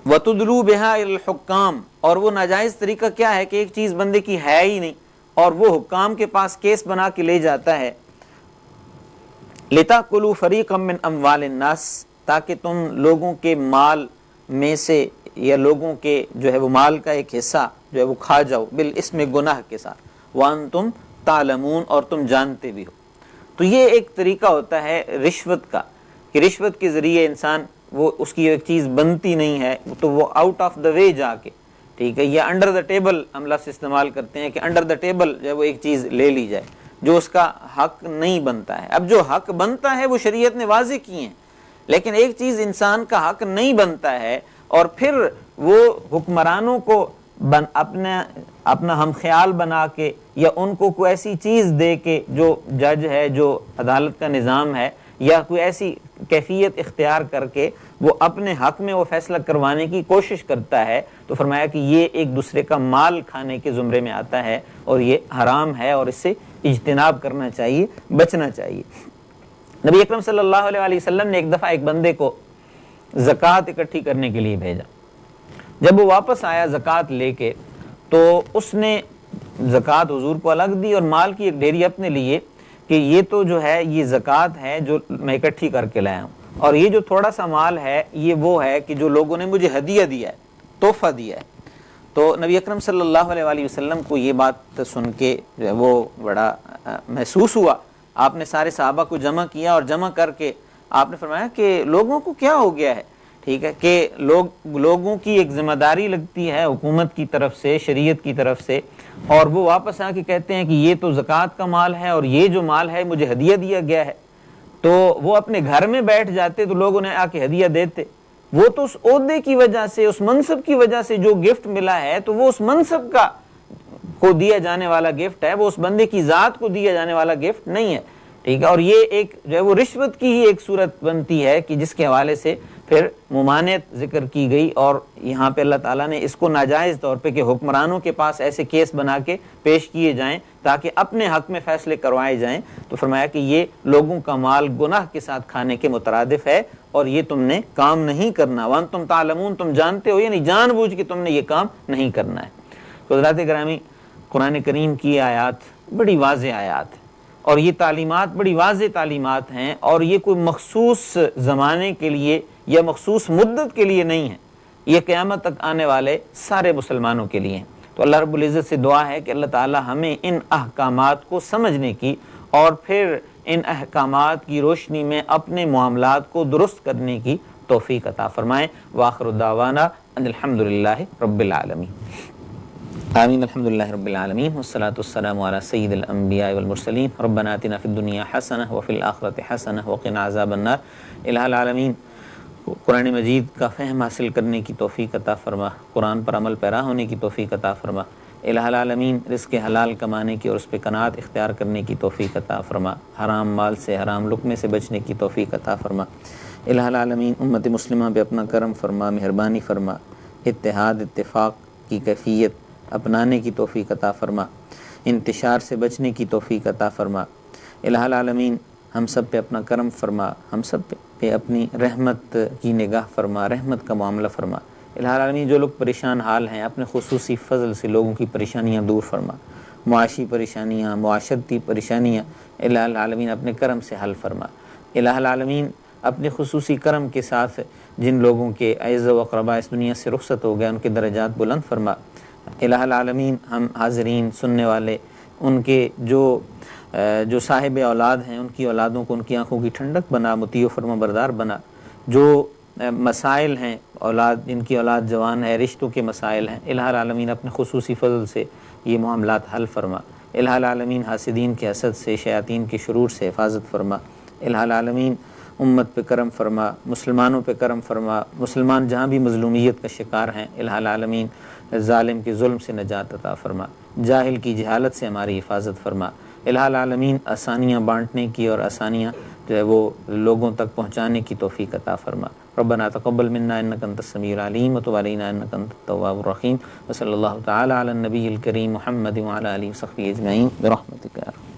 وَتُدْلُوا بِهَا إِلَى الْحُكَّامِ، اور وہ ناجائز طریقہ کیا ہے کہ ایک چیز بندے کی ہے ہی نہیں اور وہ حکام کے پاس کیس بنا کے لے جاتا ہے، لِتَأْكُلُوا فَرِيقًا مِّنْ أَمْوَالِ النَّاسِ، تاکہ تم لوگوں کے مال میں سے یا لوگوں کے جو ہے وہ مال کا ایک حصہ جو ہے وہ کھا جاؤ، بالاسم، گناہ کے ساتھ، وَأَنْتُمْ تَعْلَمُونَ، اور تم جانتے بھی ہو۔ تو یہ ایک طریقہ ہوتا ہے رشوت کا، کہ رشوت کے ذریعے انسان وہ اس کی ایک چیز بنتی نہیں ہے تو وہ آؤٹ آف دا وے جا کے، ٹھیک ہے، یا انڈر دا ٹیبل ہم لفظ استعمال کرتے ہیں کہ انڈر دا ٹیبل جو ہے وہ ایک چیز لے لی جائے جو اس کا حق نہیں بنتا ہے۔ اب جو حق بنتا ہے وہ شریعت نے واضح کی ہیں، لیکن ایک چیز انسان کا حق نہیں بنتا ہے اور پھر وہ حکمرانوں کو اپنا ہم خیال بنا کے یا ان کو کوئی ایسی چیز دے کے، جو جج ہے، جو عدالت کا نظام ہے، یا کوئی ایسی کیفیت اختیار کر کے وہ اپنے حق میں وہ فیصلہ کروانے کی کوشش کرتا ہے، تو فرمایا کہ یہ ایک دوسرے کا مال کھانے کے زمرے میں آتا ہے اور یہ حرام ہے، اور اس سے اجتناب کرنا چاہیے، بچنا چاہیے۔ نبی اکرم صلی اللہ علیہ وسلم نے ایک دفعہ ایک بندے کو زکوٰۃ اکٹھی کرنے کے لیے بھیجا۔ جب وہ واپس آیا زکوٰۃ لے کے تو اس نے زکوٰۃ حضور کو الگ دی اور مال کی ایک ڈھیری اپنے لیے کہ یہ تو جو ہے یہ زکوٰۃ ہے جو میں اکٹھی کر کے لایا ہوں، اور یہ جو تھوڑا سا مال ہے یہ وہ ہے کہ جو لوگوں نے مجھے ہدیہ دیا ہے، تحفہ دیا ہے۔ تو نبی اکرم صلی اللہ علیہ وآلہ وسلم کو یہ بات سن کے وہ بڑا محسوس ہوا۔ آپ نے سارے صحابہ کو جمع کیا اور جمع کر کے آپ نے فرمایا کہ لوگوں کو کیا ہو گیا ہے، ٹھیک ہے، کہ لوگوں کی ایک ذمہ داری لگتی ہے حکومت کی طرف سے، شریعت کی طرف سے، اور وہ واپس آ کے کہتے ہیں کہ یہ تو زکوٰۃ کا مال ہے اور یہ جو مال ہے مجھے ہدیہ دیا گیا ہے۔ تو وہ اپنے گھر میں بیٹھ جاتے تو لوگوں نے آ کے ہدیہ دیتے۔ وہ تو اس عہدے کی وجہ سے، اس منصب کی وجہ سے جو گفٹ ملا ہے تو وہ اس منصب کا کو دیا جانے والا گفٹ ہے، وہ اس بندے کی ذات کو دیا جانے والا گفٹ نہیں ہے، ٹھیک ہے۔ اور یہ ایک جو ہے وہ رشوت کی ہی ایک صورت بنتی ہے کہ جس کے حوالے سے پھر ممانعت ذکر کی گئی، اور یہاں پہ اللہ تعالیٰ نے اس کو ناجائز طور پہ کہ حکمرانوں کے پاس ایسے کیس بنا کے پیش کیے جائیں تاکہ اپنے حق میں فیصلے کروائے جائیں، تو فرمایا کہ یہ لوگوں کا مال گناہ کے ساتھ کھانے کے مترادف ہے اور یہ تم نے کام نہیں کرنا۔ وانتم تعلمون، تم جانتے ہو، یعنی جان بوجھ کے تم نے یہ کام نہیں کرنا ہے۔ حضرات گرامی، قرآن کریم کی آیات بڑی واضح آیات ہیں اور یہ تعلیمات بڑی واضح تعلیمات ہیں، اور یہ کوئی مخصوص زمانے کے لیے یا مخصوص مدت کے لیے نہیں ہے، یہ قیامت تک آنے والے سارے مسلمانوں کے لیے ہیں۔ تو اللہ رب العزت سے دعا ہے کہ اللہ تعالی ہمیں ان احکامات کو سمجھنے کی اور پھر ان احکامات کی روشنی میں اپنے معاملات کو درست کرنے کی توفیق عطا فرمائے۔ وآخر دعوانا ان الحمدللہ رب العالمین۔ آمین۔ الحمدللہ رب العالمین والصلاة والسلام علی سید الانبیاء والمرسلین۔ ربنا آتنا فی الدنیا حسنہ وفی الآخرۃ حسنہ وقنا عذاب النار۔ الہ العالمین، قرآن مجید کا فہم حاصل کرنے کی توفیق عطا فرما، قرآن پر عمل پیرا ہونے کی توفیق عطا فرما۔ الہ العالمین، رزق حلال کمانے کی اور اس پہ قناعت اختیار کرنے کی توفیق عطا فرما، حرام مال سے، حرام لقمے سے بچنے کی توفیق عطا فرما۔ الہ العالمین، امت مسلمہ پہ اپنا کرم فرما، مہربانی فرما، اتحاد اتفاق کی کیفیت اپنانے کی توفیق عطا فرما، انتشار سے بچنے کی توفیق عطا فرما۔ الہ العالمین، ہم سب پہ اپنا کرم فرما، ہم سب پہ اپنی رحمت کی نگاہ فرما، رحمت کا معاملہ فرما۔ الہ العالمین، جو لوگ پریشان حال ہیں اپنے خصوصی فضل سے لوگوں کی پریشانیاں دور فرما، معاشی پریشانیاں، معاشرتی پریشانیاں الہ العالمین اپنے کرم سے حل فرما۔ الہ العالمین، اپنے خصوصی کرم کے ساتھ جن لوگوں کے اعزا و اقربا اس دنیا سے رخصت ہو گئے ان کے درجات بلند فرما۔ الہ العالمین، ہم حاضرین سننے والے ان کے جو صاحب اولاد ہیں ان کی اولادوں کو ان کی آنکھوں کی ٹھنڈک بنا، مطیع و فرما بردار بنا۔ جو مسائل ہیں اولاد، جن کی اولاد جوان ہے، رشتوں کے مسائل ہیں، الہ العالمین اپنے خصوصی فضل سے یہ معاملات حل فرما۔ الہ العالمین، حاسدین کے حسد سے، شیاطین کے شرور سے حفاظت فرما۔ الہ العالمین، امت پہ کرم فرما، مسلمانوں پہ کرم فرما، مسلمان جہاں بھی مظلومیت کا شکار ہیں الہ العالمین ظالم کے ظلم سے نجات عطا فرما، جاہل کی جہالت سے ہماری حفاظت فرما۔ الہ العالمین، آسانیاں بانٹنے کی اور آسانیاں جو ہے وہ لوگوں تک پہنچانے کی توفیق عطا فرما۔ ربنا تقبل منا انک انت السمیع العلیم وتب علینا انک انت التواب الرحیم، وصلی اللہ تعالی علی النبی الکریم محمد وعلی آلہ وصحبہ اجمعین برحمتک یا رب۔